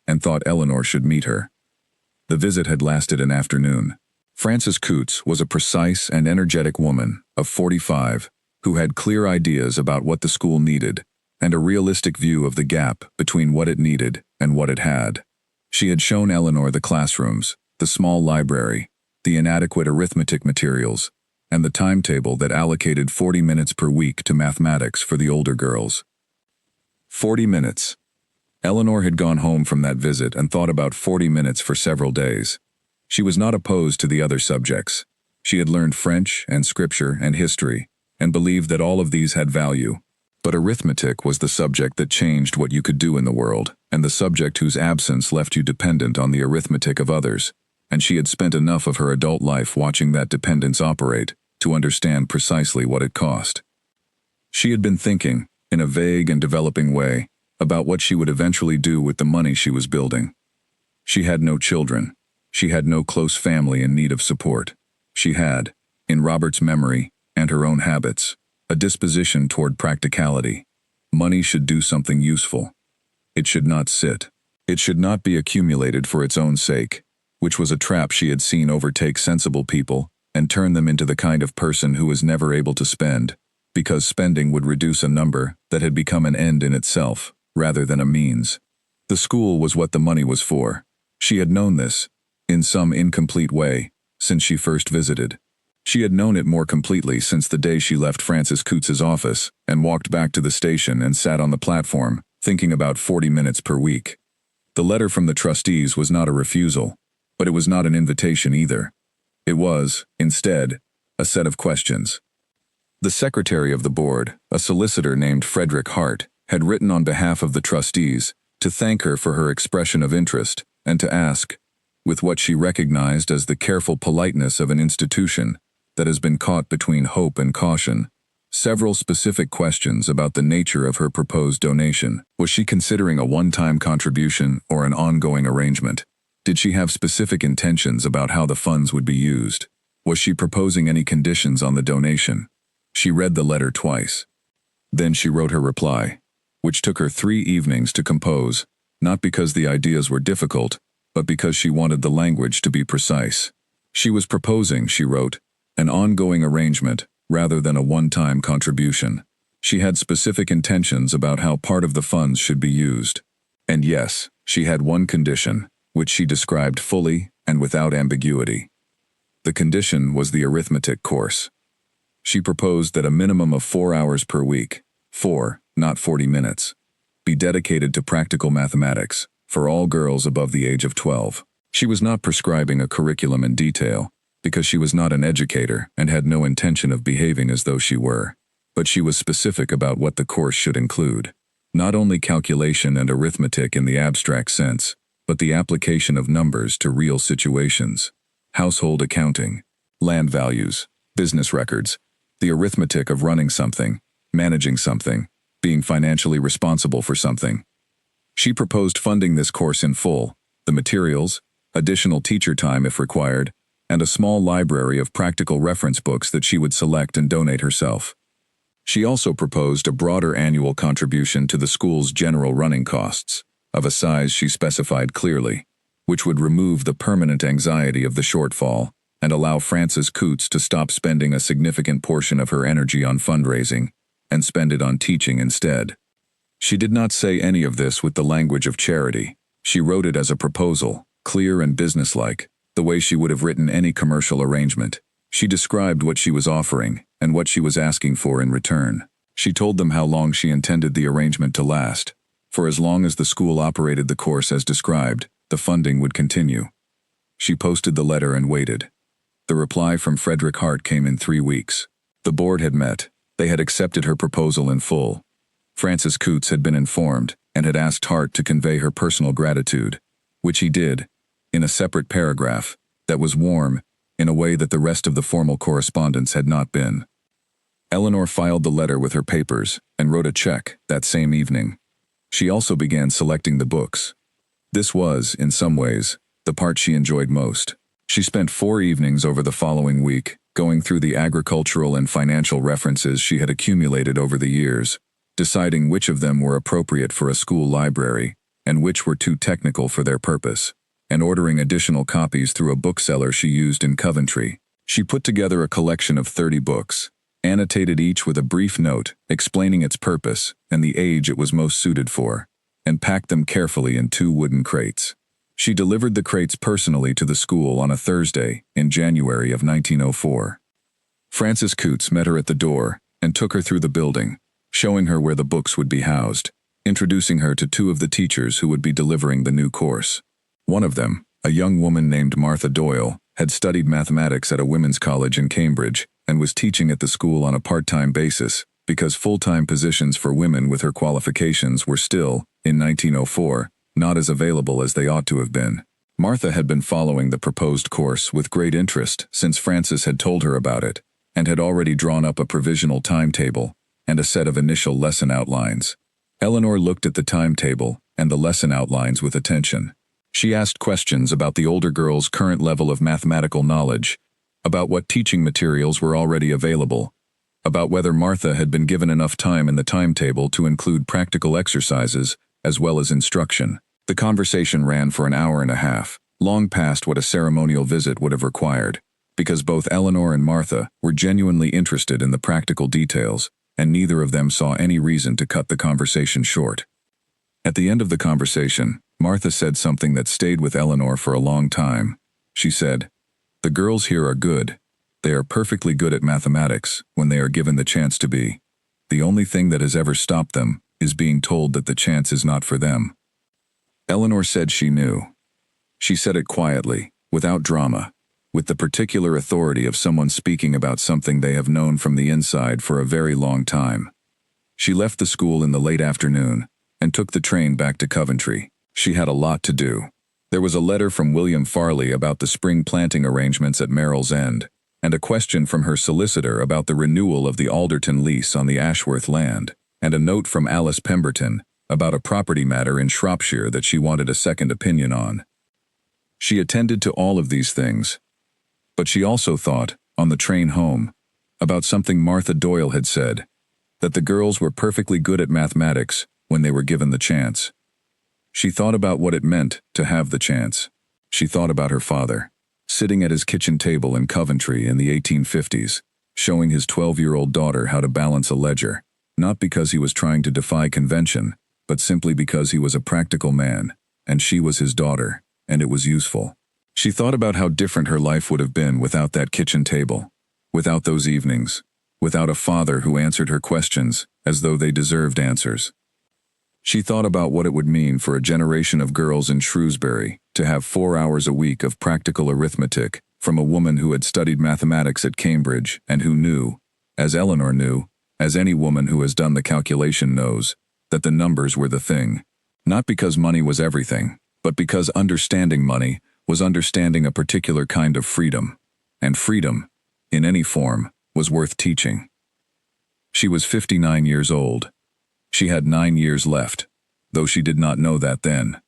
and thought Eleanor should meet her. The visit had lasted an afternoon. Frances Coutts was a precise and energetic woman of 45 who had clear ideas about what the school needed and a realistic view of the gap between what it needed and what it had. She had shown Eleanor the classrooms, the small library, the inadequate arithmetic materials, and the timetable that allocated 40 minutes per week to mathematics for the older girls. 40 minutes. Eleanor had gone home from that visit and thought about 40 minutes for several days. She was not opposed to the other subjects. She had learned French and scripture and history, and believed that all of these had value. But arithmetic was the subject that changed what you could do in the world, and the subject whose absence left you dependent on the arithmetic of others, and she had spent enough of her adult life watching that dependence operate to understand precisely what it cost. She had been thinking, in a vague and developing way, about what she would eventually do with the money she was building. She had no children. She had no close family in need of support. She had, in Robert's memory and her own habits, a disposition toward practicality. Money should do something useful. It should not sit. It should not be accumulated for its own sake, which was a trap she had seen overtake sensible people and turn them into the kind of person who was never able to spend, because spending would reduce a number that had become an end in itself, rather than a means. The school was what the money was for. She had known this, in some incomplete way, since she first visited. She had known it more completely since the day she left Frances Coutts's office and walked back to the station and sat on the platform, thinking about 40 minutes per week. The letter from the trustees was not a refusal, but it was not an invitation either. It was, instead, a set of questions. The secretary of the board, a solicitor named Frederick Hart, had written on behalf of the trustees to thank her for her expression of interest and to ask, with what she recognized as the careful politeness of an institution that has been caught between hope and caution, several specific questions about the nature of her proposed donation. Was she considering a one-time contribution or an ongoing arrangement? Did she have specific intentions about how the funds would be used? Was she proposing any conditions on the donation? She read the letter twice. Then she wrote her reply, which took her 3 evenings to compose, not because the ideas were difficult, but because she wanted the language to be precise. She was proposing, she wrote, an ongoing arrangement rather than a one-time contribution. She had specific intentions about how part of the funds should be used. And yes, she had one condition, which she described fully and without ambiguity. The condition was the arithmetic course. She proposed that a minimum of 4 hours per week, 4, not 40 minutes, be dedicated to practical mathematics for all girls above the age of 12. She was not prescribing a curriculum in detail, because she was not an educator and had no intention of behaving as though she were, but she was specific about what the course should include. Not only calculation and arithmetic in the abstract sense, but the application of numbers to real situations, household accounting, land values, business records, the arithmetic of running something, managing something, being financially responsible for something. She proposed funding this course in full, the materials, additional teacher time if required, and a small library of practical reference books that she would select and donate herself. She also proposed a broader annual contribution to the school's general running costs, of a size she specified clearly, which would remove the permanent anxiety of the shortfall and allow Frances Coutts to stop spending a significant portion of her energy on fundraising and spend it on teaching instead. She did not say any of this with the language of charity. She wrote it as a proposal, clear and businesslike, the way she would have written any commercial arrangement. She described what she was offering and what she was asking for in return. She told them how long she intended the arrangement to last. For as long as the school operated the course as described, the funding would continue. She posted the letter and waited. The reply from Frederick Hart came in 3 weeks. The board had met. They had accepted her proposal in full. Frances Coutts had been informed and had asked Hart to convey her personal gratitude, which he did, in a separate paragraph, that was warm, in a way that the rest of the formal correspondence had not been. Eleanor filed the letter with her papers and wrote a check that same evening. She also began selecting the books. This was, in some ways, the part she enjoyed most. She spent 4 evenings over the following week, going through the agricultural and financial references she had accumulated over the years, deciding which of them were appropriate for a school library, and which were too technical for their purpose, and ordering additional copies through a bookseller she used in Coventry. She put together a collection of 30 books, annotated each with a brief note explaining its purpose and the age it was most suited for, and packed them carefully in 2 wooden crates. She delivered the crates personally to the school on a Thursday in January of 1904. Francis Coots met her at the door and took her through the building, showing her where the books would be housed, introducing her to 2 of the teachers who would be delivering the new course. One of them, a young woman named Martha Doyle, had studied mathematics at a women's college in Cambridge and was teaching at the school on a part-time basis because full-time positions for women with her qualifications were still, in 1904, not as available as they ought to have been. Martha had been following the proposed course with great interest since Francis had told her about it, and had already drawn up a provisional timetable and a set of initial lesson outlines. Eleanor looked at the timetable and the lesson outlines with attention. She asked questions about the older girl's current level of mathematical knowledge, about what teaching materials were already available, about whether Martha had been given enough time in the timetable to include practical exercises as well as instruction. The conversation ran for an hour and a half, long past what a ceremonial visit would have required, because both Eleanor and Martha were genuinely interested in the practical details, and neither of them saw any reason to cut the conversation short. At the end of the conversation, Martha said something that stayed with Eleanor for a long time. She said, "The girls here are good. They are perfectly good at mathematics when they are given the chance to be. The only thing that has ever stopped them is being told that the chance is not for them." Eleanor said she knew. She said it quietly, without drama, with the particular authority of someone speaking about something they have known from the inside for a very long time. She left the school in the late afternoon and took the train back to Coventry. She had a lot to do. There was a letter from William Farley about the spring planting arrangements at Merrill's End, and a question from her solicitor about the renewal of the Alderton lease on the Ashworth land, and a note from Alice Pemberton about a property matter in Shropshire that she wanted a second opinion on. She attended to all of these things, but she also thought, on the train home, about something Martha Doyle had said, that the girls were perfectly good at mathematics when they were given the chance. She thought about what it meant to have the chance. She thought about her father, sitting at his kitchen table in Coventry in the 1850s, showing his 12-year-old daughter how to balance a ledger, not because he was trying to defy convention, but simply because he was a practical man, and she was his daughter, and it was useful. She thought about how different her life would have been without that kitchen table, without those evenings, without a father who answered her questions as though they deserved answers. She thought about what it would mean for a generation of girls in Shrewsbury to have 4 hours a week of practical arithmetic from a woman who had studied mathematics at Cambridge and who knew, as Eleanor knew, as any woman who has done the calculation knows, that the numbers were the thing. Not because money was everything, but because understanding money was understanding a particular kind of freedom, and freedom, in any form, was worth teaching. She was 59 years old. She had 9 years left, though she did not know that then,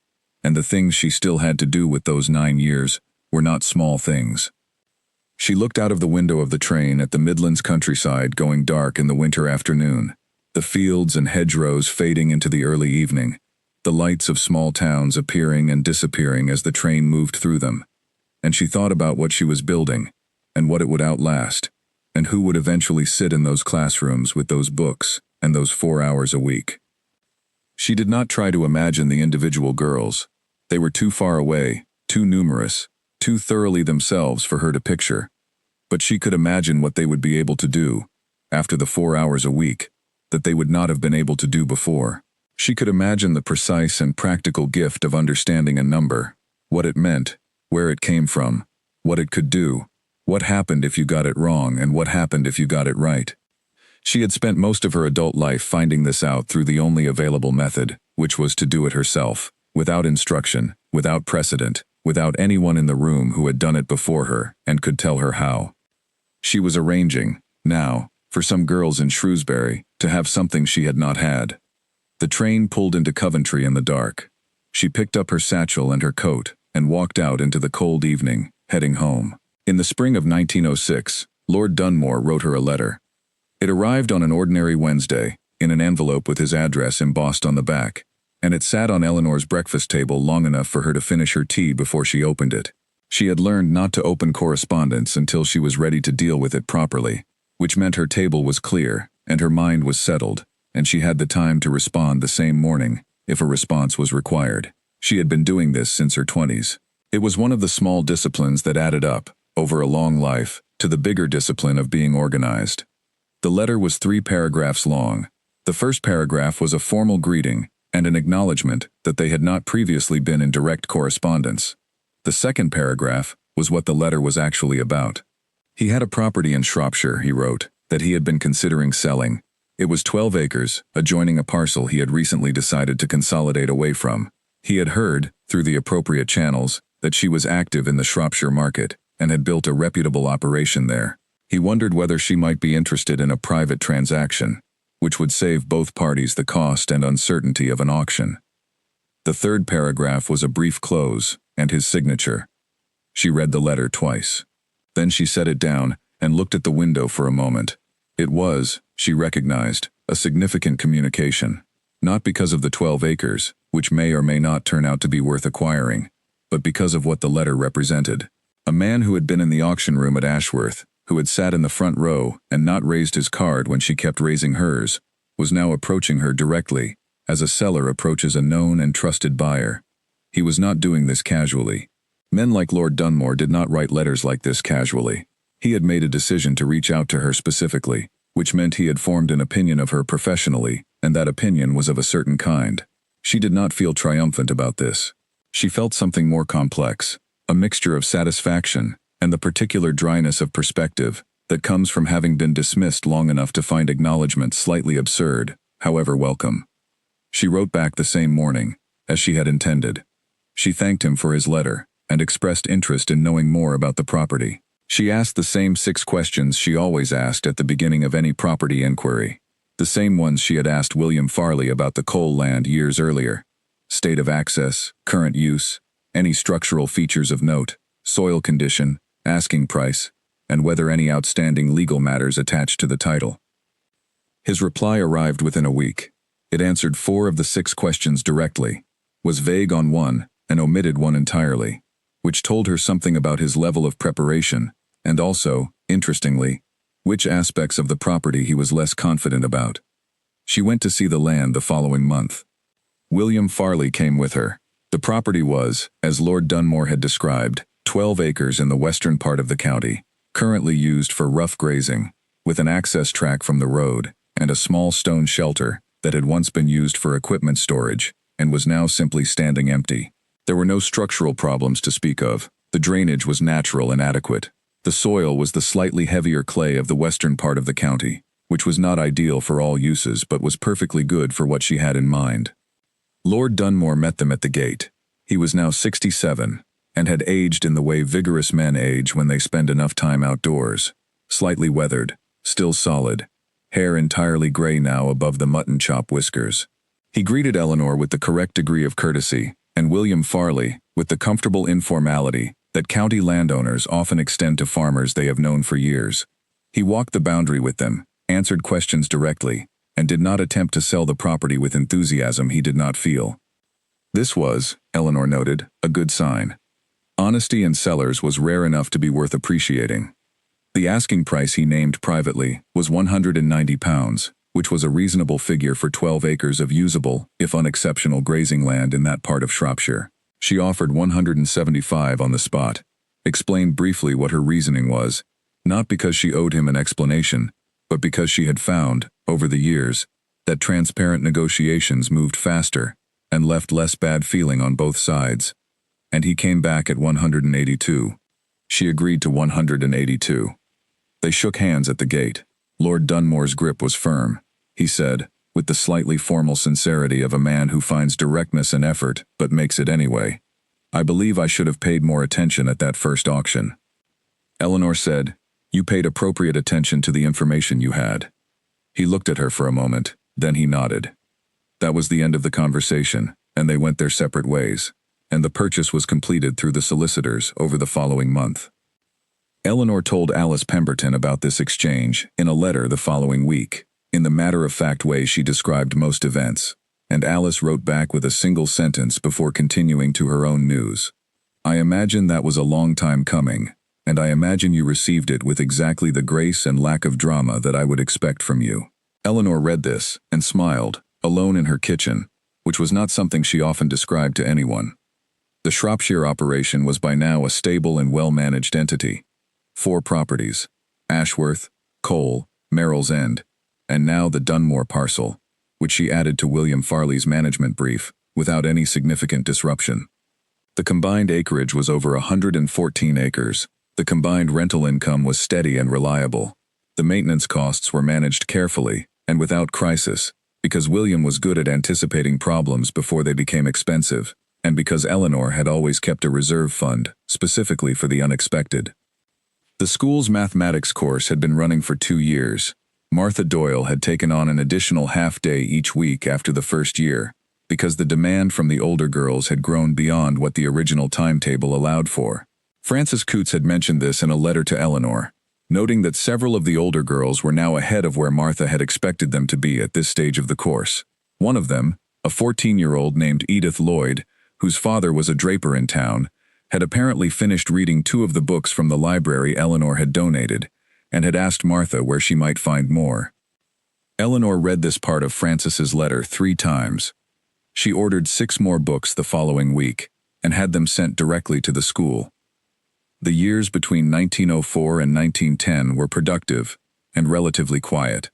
and the things she still had to do with those 9 years were not small things. She looked out of the window of the train at the Midlands countryside going dark in the winter afternoon, the fields and hedgerows fading into the early evening, the lights of small towns appearing and disappearing as the train moved through them, and she thought about what she was building, and what it would outlast, and who would eventually sit in those classrooms with those books and those 4 hours a week. She did not try to imagine the individual girls. They were too far away, too numerous, too thoroughly themselves for her to picture. But she could imagine what they would be able to do, after the 4 hours a week, that they would not have been able to do before. She could imagine the precise and practical gift of understanding a number, what it meant, where it came from, what it could do, what happened if you got it wrong and what happened if you got it right. She had spent most of her adult life finding this out through the only available method, which was to do it herself, without instruction, without precedent, without anyone in the room who had done it before her and could tell her how. She was arranging, now, for some girls in Shrewsbury to have something she had not had. The train pulled into Coventry in the dark. She picked up her satchel and her coat and walked out into the cold evening, heading home. In the spring of 1906, Lord Dunmore wrote her a letter. It arrived on an ordinary Wednesday, in an envelope with his address embossed on the back, and it sat on Eleanor's breakfast table long enough for her to finish her tea before she opened it. She had learned not to open correspondence until she was ready to deal with it properly, which meant her table was clear, and her mind was settled, and she had the time to respond the same morning, if a response was required. She had been doing this since her 20s. It was one of the small disciplines that added up, over a long life, to the bigger discipline of being organized. The letter was 3 paragraphs long. The first paragraph was a formal greeting and an acknowledgement that they had not previously been in direct correspondence. The second paragraph was what the letter was actually about. He had a property in Shropshire, he wrote, that he had been considering selling. It was 12 acres, adjoining a parcel he had recently decided to consolidate away from. He had heard, through the appropriate channels, that she was active in the Shropshire market and had built a reputable operation there. He wondered whether she might be interested in a private transaction, which would save both parties the cost and uncertainty of an auction. The third paragraph was a brief close, and his signature. She read the letter twice. Then she set it down and looked at the window for a moment. It was, she recognized, a significant communication. Not because of the 12 acres, which may or may not turn out to be worth acquiring, but because of what the letter represented. A man who had been in the auction room at Ashworth, who had sat in the front row and not raised his card when she kept raising hers, was now approaching her directly, as a seller approaches a known and trusted buyer. He was not doing this casually. Men like Lord Dunmore did not write letters like this casually. He had made a decision to reach out to her specifically, which meant he had formed an opinion of her professionally, and that opinion was of a certain kind. She did not feel triumphant about this. She felt something more complex, a mixture of satisfaction and the particular dryness of perspective that comes from having been dismissed long enough to find acknowledgment slightly absurd, however welcome. She wrote back the same morning, as she had intended. She thanked him for his letter and expressed interest in knowing more about the property. She asked the same 6 questions she always asked at the beginning of any property inquiry, the same ones she had asked William Farley about the coal land years earlier: state of access, current use, any structural features of note, soil condition, asking price, and whether any outstanding legal matters attached to the title. His reply arrived within a week. It answered 4 of the 6 questions directly, was vague on one, and omitted one entirely, which told her something about his level of preparation, and also, interestingly, which aspects of the property he was less confident about. She went to see the land the following month. William Farley came with her. The property was, as Lord Dunmore had described, 12 acres in the western part of the county, currently used for rough grazing, with an access track from the road, and a small stone shelter that had once been used for equipment storage, and was now simply standing empty. There were no structural problems to speak of. The drainage was natural and adequate. The soil was the slightly heavier clay of the western part of the county, which was not ideal for all uses but was perfectly good for what she had in mind. Lord Dunmore met them at the gate. He was now 67, and had aged in the way vigorous men age when they spend enough time outdoors. Slightly weathered, still solid, hair entirely gray now above the mutton chop whiskers. He greeted Eleanor with the correct degree of courtesy, and William Farley with the comfortable informality that county landowners often extend to farmers they have known for years. He walked the boundary with them, answered questions directly, and did not attempt to sell the property with enthusiasm he did not feel. This was, Eleanor noted, a good sign. Honesty in sellers was rare enough to be worth appreciating. The asking price he named privately was £190, which was a reasonable figure for 12 acres of usable, if unexceptional, grazing land in that part of Shropshire. She offered £175 on the spot, explained briefly what her reasoning was, not because she owed him an explanation, but because she had found, over the years, that transparent negotiations moved faster and left less bad feeling on both sides. And he came back at 182. She agreed to 182. They shook hands at the gate. Lord Dunmore's grip was firm. He said, with the slightly formal sincerity of a man who finds directness an effort but makes it anyway, "I believe I should have paid more attention at that first auction." Eleanor said, "You paid appropriate attention to the information you had." He looked at her for a moment, then he nodded. That was the end of the conversation, and they went their separate ways, and the purchase was completed through the solicitors over the following month. Eleanor told Alice Pemberton about this exchange in a letter the following week, in the matter-of-fact way she described most events, and Alice wrote back with a single sentence before continuing to her own news. "I imagine that was a long time coming, and I imagine you received it with exactly the grace and lack of drama that I would expect from you." Eleanor read this and smiled, alone in her kitchen, which was not something she often described to anyone. The Shropshire operation was by now a stable and well-managed entity. 4 properties: Ashworth, Cole, Merrill's End, and now the Dunmore parcel, which she added to William Farley's management brief, without any significant disruption. The combined acreage was over 114 acres. The combined rental income was steady and reliable. The maintenance costs were managed carefully and without crisis, because William was good at anticipating problems before they became expensive, and because Eleanor had always kept a reserve fund, specifically for the unexpected. The school's mathematics course had been running for 2 years. Martha Doyle had taken on an additional half-day each week after the first year, because the demand from the older girls had grown beyond what the original timetable allowed for. Frances Coots had mentioned this in a letter to Eleanor, noting that several of the older girls were now ahead of where Martha had expected them to be at this stage of the course. One of them, a 14-year-old named Edith Lloyd, whose father was a draper in town, had apparently finished reading 2 of the books from the library Eleanor had donated, and had asked Martha where she might find more. Eleanor read this part of Frances's letter 3 times. She ordered 6 more books the following week, and had them sent directly to the school. The years between 1904 and 1910 were productive and relatively quiet.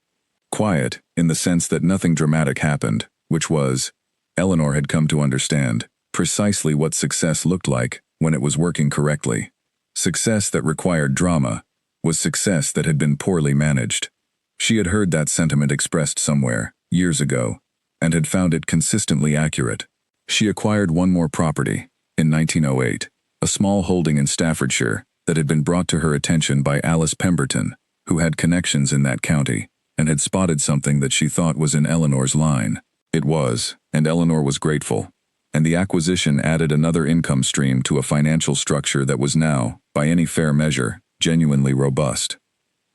Quiet in the sense that nothing dramatic happened, which was, Eleanor had come to understand, precisely what success looked like when it was working correctly. Success that required drama was success that had been poorly managed. She had heard that sentiment expressed somewhere, years ago, and had found it consistently accurate. She acquired 1 more property, in 1908, a small holding in Staffordshire that had been brought to her attention by Alice Pemberton, who had connections in that county, and had spotted something that she thought was in Eleanor's line. It was, and Eleanor was grateful, and the acquisition added another income stream to a financial structure that was now, by any fair measure, genuinely robust.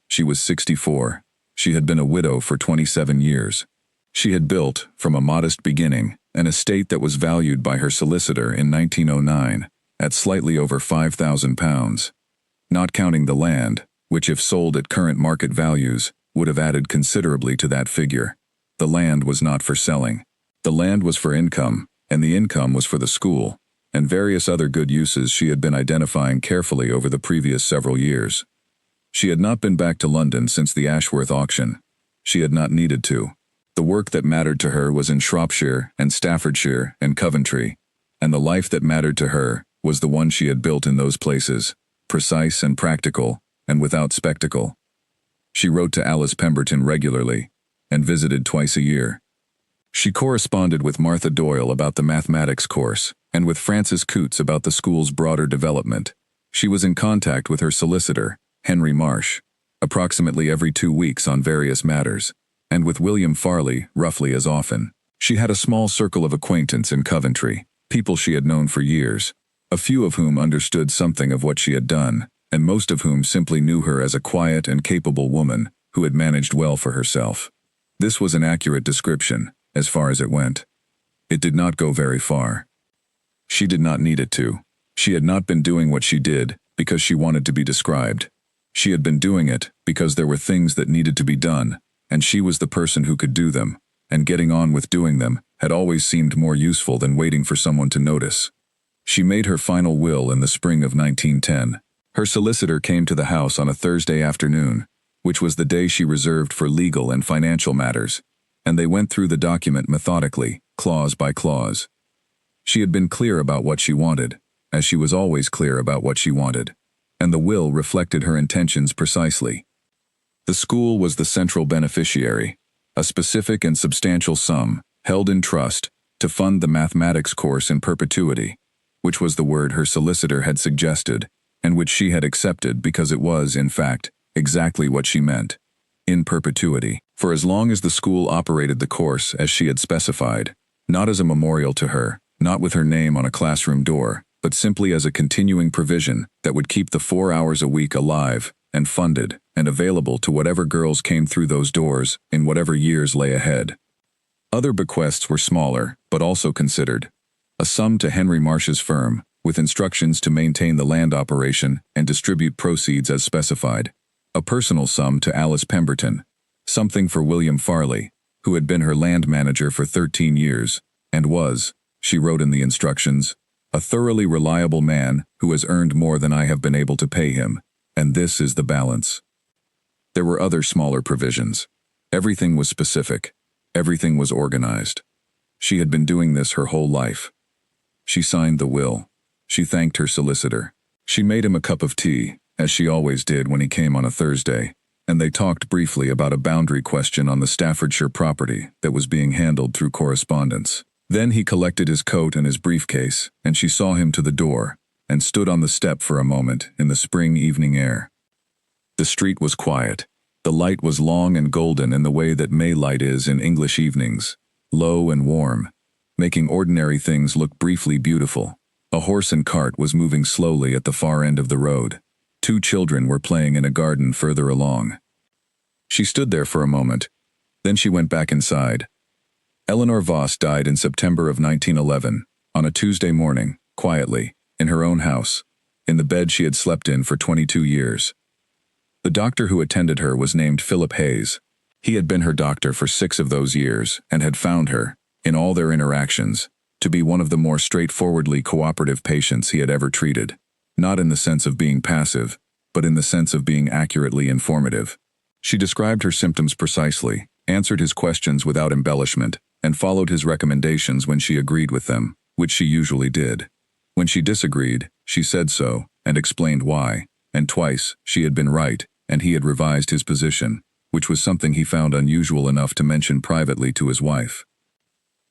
She was 64. She had been a widow for 27 years. She had built, from a modest beginning, an estate that was valued by her solicitor in 1909 at slightly over £5,000, not counting the land, which if sold at current market values, would have added considerably to that figure. The land was not for selling. The land was for income, and the income was for the school, and various other good uses she had been identifying carefully over the previous several years. She had not been back to London since the Ashworth auction. She had not needed to. The work that mattered to her was in Shropshire and Staffordshire and Coventry, and the life that mattered to her was the one she had built in those places, precise and practical, and without spectacle. She wrote to Alice Pemberton regularly, and visited twice a year. She corresponded with Martha Doyle about the mathematics course, and with Frances Coots about the school's broader development. She was in contact with her solicitor, Henry Marsh, approximately every 2 weeks on various matters, and with William Farley roughly as often. She had a small circle of acquaintance in Coventry, people she had known for years, a few of whom understood something of what she had done, and most of whom simply knew her as a quiet and capable woman who had managed well for herself. This was an accurate description, as far as it went. It did not go very far. She did not need it to. She had not been doing what she did because she wanted to be described. She had been doing it because there were things that needed to be done, and she was the person who could do them, and getting on with doing them had always seemed more useful than waiting for someone to notice. She made her final will in the spring of 1910. Her solicitor came to the house on a Thursday afternoon, which was the day she reserved for legal and financial matters, and they went through the document methodically, clause by clause. She had been clear about what she wanted, as she was always clear about what she wanted, and the will reflected her intentions precisely. The school was the central beneficiary, a specific and substantial sum, held in trust, to fund the mathematics course in perpetuity, which was the word her solicitor had suggested, and which she had accepted because it was, in fact, exactly what she meant, in perpetuity. For as long as the school operated the course as she had specified, not as a memorial to her, not with her name on a classroom door, but simply as a continuing provision that would keep the 4 hours a week alive and funded and available to whatever girls came through those doors in whatever years lay ahead. Other bequests were smaller, but also considered. A sum to Henry Marsh's firm, with instructions to maintain the land operation and distribute proceeds as specified. A personal sum to Alice Pemberton. Something for William Farley, who had been her land manager for 13 years, and was, she wrote in the instructions, a thoroughly reliable man who has earned more than I have been able to pay him, and this is the balance. There were other smaller provisions. Everything was specific. Everything was organized. She had been doing this her whole life. She signed the will. She thanked her solicitor. She made him a cup of tea, as she always did when he came on a Thursday, and they talked briefly about a boundary question on the Staffordshire property that was being handled through correspondence. Then he collected his coat and his briefcase, and she saw him to the door, and stood on the step for a moment in the spring evening air. The street was quiet. The light was long and golden in the way that May light is in English evenings, low and warm, making ordinary things look briefly beautiful. A horse and cart was moving slowly at the far end of the road. 2 children were playing in a garden further along. She stood there for a moment. Then she went back inside. Eleanor Voss died in September of 1911, on a Tuesday morning, quietly, in her own house, in the bed she had slept in for 22 years. The doctor who attended her was named Philip Hayes. He had been her doctor for 6 of those years and had found her, in all their interactions, to be one of the more straightforwardly cooperative patients he had ever treated, not in the sense of being passive, but in the sense of being accurately informative. She described her symptoms precisely, answered his questions without embellishment, and followed his recommendations when she agreed with them, which she usually did. When she disagreed, she said so, and explained why, and twice she had been right, and he had revised his position, which was something he found unusual enough to mention privately to his wife.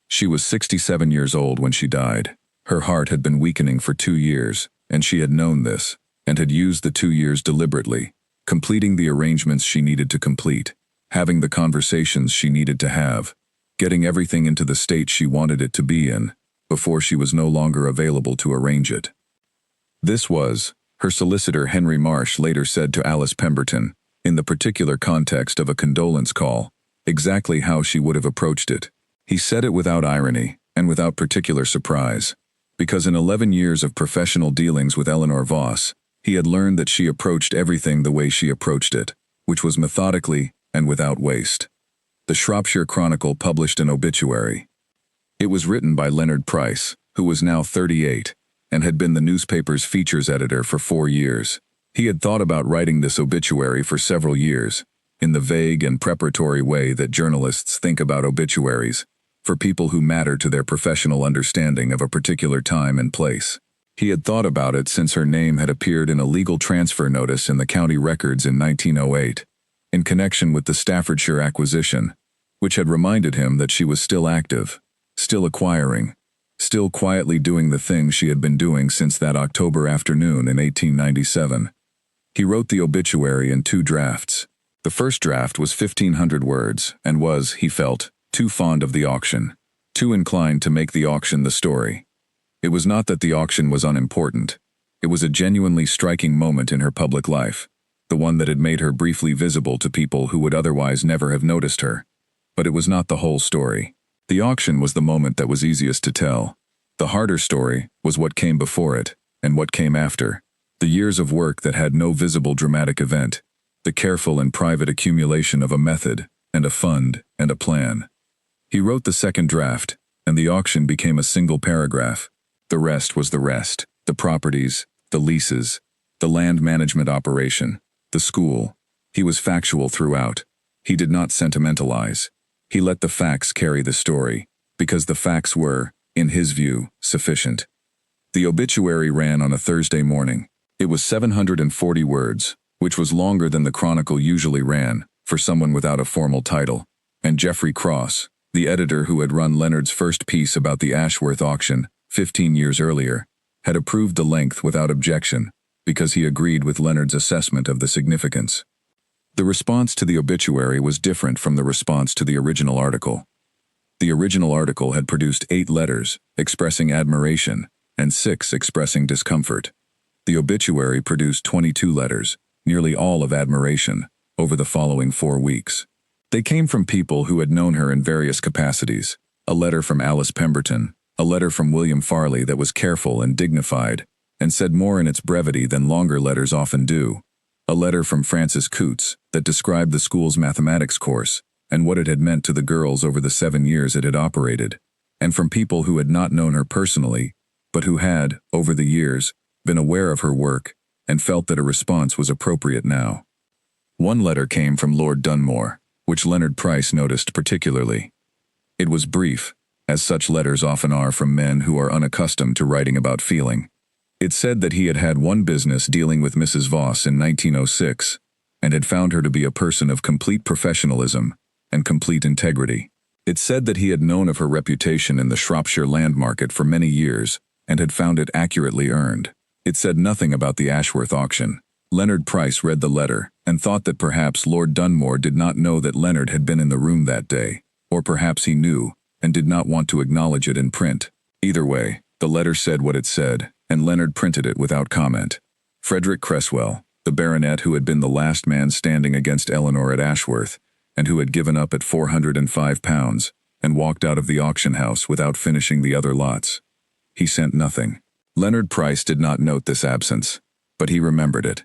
She was 67 years old when she died. Her heart had been weakening for 2 years, and she had known this, and had used the 2 years deliberately, completing the arrangements she needed to complete, having the conversations she needed to have, getting everything into the state she wanted it to be in, before she was no longer available to arrange it. This was, her solicitor Henry Marsh later said to Alice Pemberton, in the particular context of a condolence call, exactly how she would have approached it. He said it without irony, and without particular surprise, because in 11 years of professional dealings with Eleanor Voss, he had learned that she approached everything the way she approached it, which was methodically and without waste. The Shropshire Chronicle published an obituary. It was written by Leonard Price, who was now 38, and had been the newspaper's features editor for 4 years. He had thought about writing this obituary for several years, in the vague and preparatory way that journalists think about obituaries, for people who matter to their professional understanding of a particular time and place. He had thought about it since her name had appeared in a legal transfer notice in the county records in 1908, in connection with the Staffordshire acquisition, which had reminded him that she was still active, still acquiring, still quietly doing the things she had been doing since that October afternoon in 1897. He wrote the obituary in 2 drafts. The first draft was 1,500 words and was, he felt, too fond of the auction, too inclined to make the auction the story. It was not that the auction was unimportant. It was a genuinely striking moment in her public life, the one that had made her briefly visible to people who would otherwise never have noticed her. But it was not the whole story. The auction was the moment that was easiest to tell. The harder story was what came before it, and what came after. The years of work that had no visible dramatic event. The careful and private accumulation of a method, and a fund, and a plan. He wrote the second draft, and the auction became a single paragraph. The rest was the rest. The properties, the leases, the land management operation, the school. He was factual throughout. He did not sentimentalize. He let the facts carry the story, because the facts were, in his view, sufficient. The obituary ran on a Thursday morning. It was 740 words, which was longer than the Chronicle usually ran, for someone without a formal title, and Geoffrey Cross, the editor who had run Leonard's first piece about the Ashworth auction 15 years earlier, had approved the length without objection, because he agreed with Leonard's assessment of the significance. The response to the obituary was different from the response to the original article. The original article had produced 8 letters, expressing admiration, and 6 expressing discomfort. The obituary produced 22 letters, nearly all of admiration, over the following 4 weeks. They came from people who had known her in various capacities. A letter from Alice Pemberton, a letter from William Farley that was careful and dignified, and said more in its brevity than longer letters often do. A letter from Frances Coots that described the school's mathematics course and what it had meant to the girls over the 7 years it had operated, and from people who had not known her personally, but who had, over the years, been aware of her work and felt that a response was appropriate now. One letter came from Lord Dunmore, which Leonard Price noticed particularly. It was brief, as such letters often are from men who are unaccustomed to writing about feeling. It said that he had had one business dealing with Mrs. Voss in 1906, and had found her to be a person of complete professionalism and complete integrity. It said that he had known of her reputation in the Shropshire land market for many years, and had found it accurately earned. It said nothing about the Ashworth auction. Leonard Price read the letter, and thought that perhaps Lord Dunmore did not know that Leonard had been in the room that day, or perhaps he knew, and did not want to acknowledge it in print. Either way, the letter said what it said, and Leonard printed it without comment. Frederick Cresswell, the baronet who had been the last man standing against Eleanor at Ashworth, and who had given up at £405, and walked out of the auction house without finishing the other lots. He sent nothing. Leonard Price did not note this absence, but he remembered it.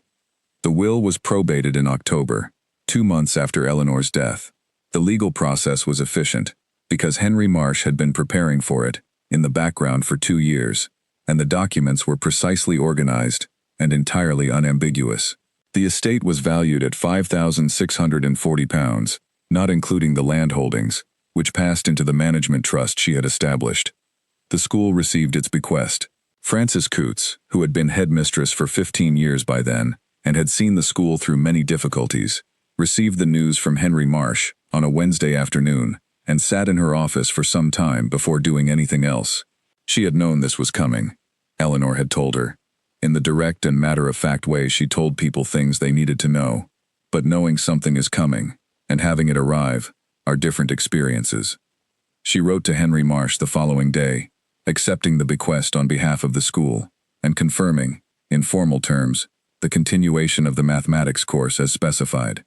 The will was probated in October, 2 months after Eleanor's death. The legal process was efficient, because Henry Marsh had been preparing for it, in the background for 2 years, and the documents were precisely organized and entirely unambiguous. The estate was valued at £5,640, not including the land holdings, which passed into the management trust she had established. The school received its bequest. Frances Coots, who had been headmistress for 15 years by then, and had seen the school through many difficulties, received the news from Henry Marsh on a Wednesday afternoon, and sat in her office for some time before doing anything else. She had known this was coming. Eleanor had told her. In the direct and matter-of-fact way she told people things they needed to know. But knowing something is coming, and having it arrive, are different experiences. She wrote to Henry Marsh the following day, accepting the bequest on behalf of the school, and confirming, in formal terms, the continuation of the mathematics course as specified.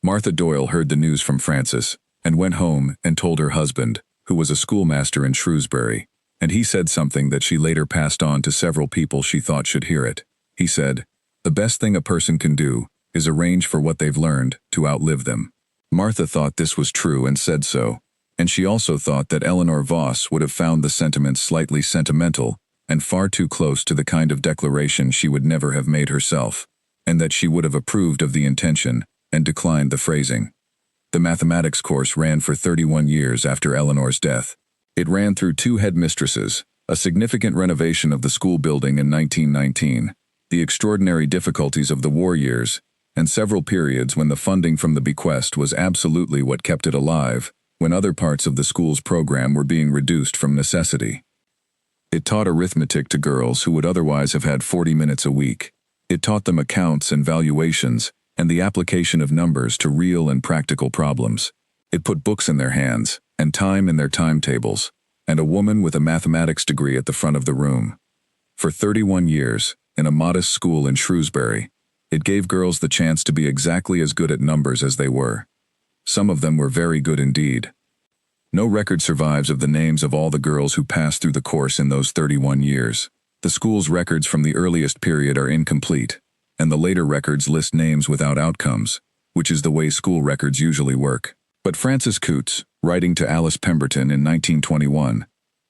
Martha Doyle heard the news from Frances, and went home and told her husband, who was a schoolmaster in Shrewsbury, and he said something that she later passed on to several people she thought should hear it. He said, "The best thing a person can do is arrange for what they've learned to outlive them." Martha thought this was true and said so, and she also thought that Eleanor Voss would have found the sentiment slightly sentimental and far too close to the kind of declaration she would never have made herself, and that she would have approved of the intention and declined the phrasing. The mathematics course ran for 31 years after Eleanor's death. It ran through 2 headmistresses, a significant renovation of the school building in 1919, the extraordinary difficulties of the war years, and several periods when the funding from the bequest was absolutely what kept it alive, when other parts of the school's program were being reduced from necessity. It taught arithmetic to girls who would otherwise have had 40 minutes a week. It taught them accounts and valuations, and the application of numbers to real and practical problems. It put books in their hands, and time in their timetables, and a woman with a mathematics degree at the front of the room. For 31 years, in a modest school in Shrewsbury, it gave girls the chance to be exactly as good at numbers as they were. Some of them were very good indeed. No record survives of the names of all the girls who passed through the course in those 31 years. The school's records from the earliest period are incomplete, and the later records list names without outcomes, which is the way school records usually work. But Frances Coots, writing to Alice Pemberton in 1921,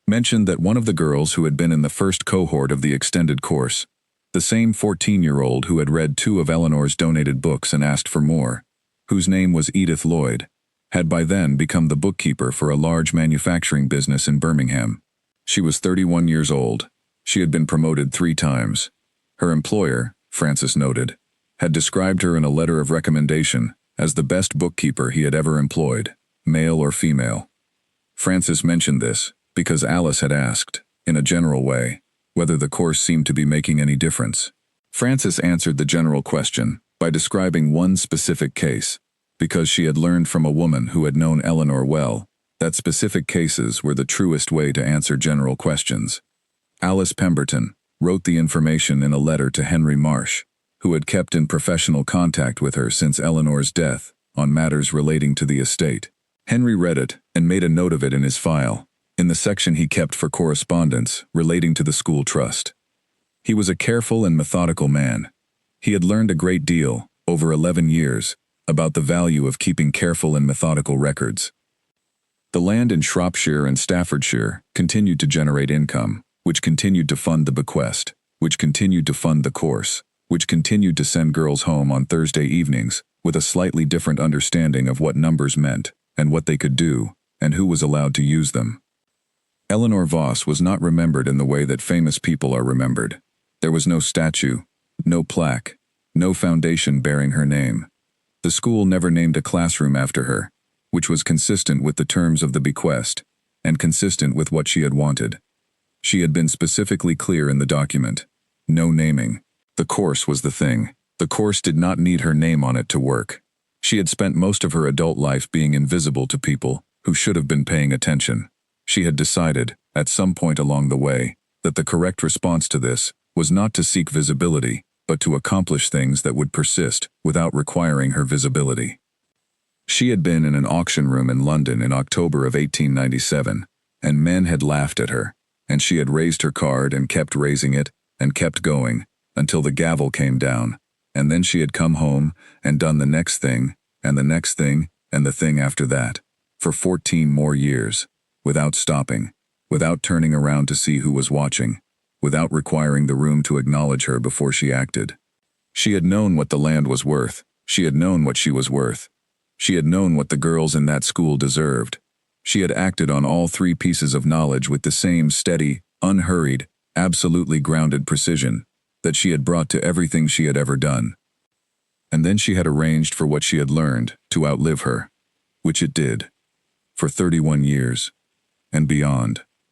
mentioned that one of the girls who had been in the first cohort of the extended course, the same 14-year-old who had read 2 of Eleanor's donated books and asked for more, whose name was Edith Lloyd, had by then become the bookkeeper for a large manufacturing business in Birmingham. She was 31 years old. She had been promoted 3 times. Her employer, Frances noted, had described her in a letter of recommendation as the best bookkeeper he had ever employed, male or female. Frances mentioned this because Alice had asked, in a general way, whether the course seemed to be making any difference. Frances answered the general question by describing one specific case, because she had learned from a woman who had known Eleanor well that specific cases were the truest way to answer general questions. Alice Pemberton wrote the information in a letter to Henry Marsh, who had kept in professional contact with her since Eleanor's death on matters relating to the estate. Henry read it and made a note of it in his file, in the section he kept for correspondence relating to the school trust. He was a careful and methodical man. He had learned a great deal, over 11 years, about the value of keeping careful and methodical records. The land in Shropshire and Staffordshire continued to generate income, which continued to fund the bequest, which continued to fund the course, which continued to send girls home on Thursday evenings with a slightly different understanding of what numbers meant and what they could do, and who was allowed to use them. Eleanor Voss was not remembered in the way that famous people are remembered. There was no statue, no plaque, no foundation bearing her name. The school never named a classroom after her, which was consistent with the terms of the bequest, and consistent with what she had wanted. She had been specifically clear in the document. No naming. The course was the thing. The course did not need her name on it to work. She had spent most of her adult life being invisible to people who should have been paying attention. She had decided, at some point along the way, that the correct response to this was not to seek visibility, but to accomplish things that would persist without requiring her visibility. She had been in an auction room in London in October of 1897, and men had laughed at her, and she had raised her card and kept raising it, and kept going, until the gavel came down, and then she had come home and done the next thing, and the next thing, and the thing after that, for 14 more years, without stopping, without turning around to see who was watching, without requiring the room to acknowledge her before she acted. She had known what the land was worth. She had known what she was worth. She had known what the girls in that school deserved. She had acted on all three pieces of knowledge with the same steady, unhurried, absolutely grounded precision that she had brought to everything she had ever done. And then she had arranged for what she had learned to outlive her, which it did, for 31 years, and beyond.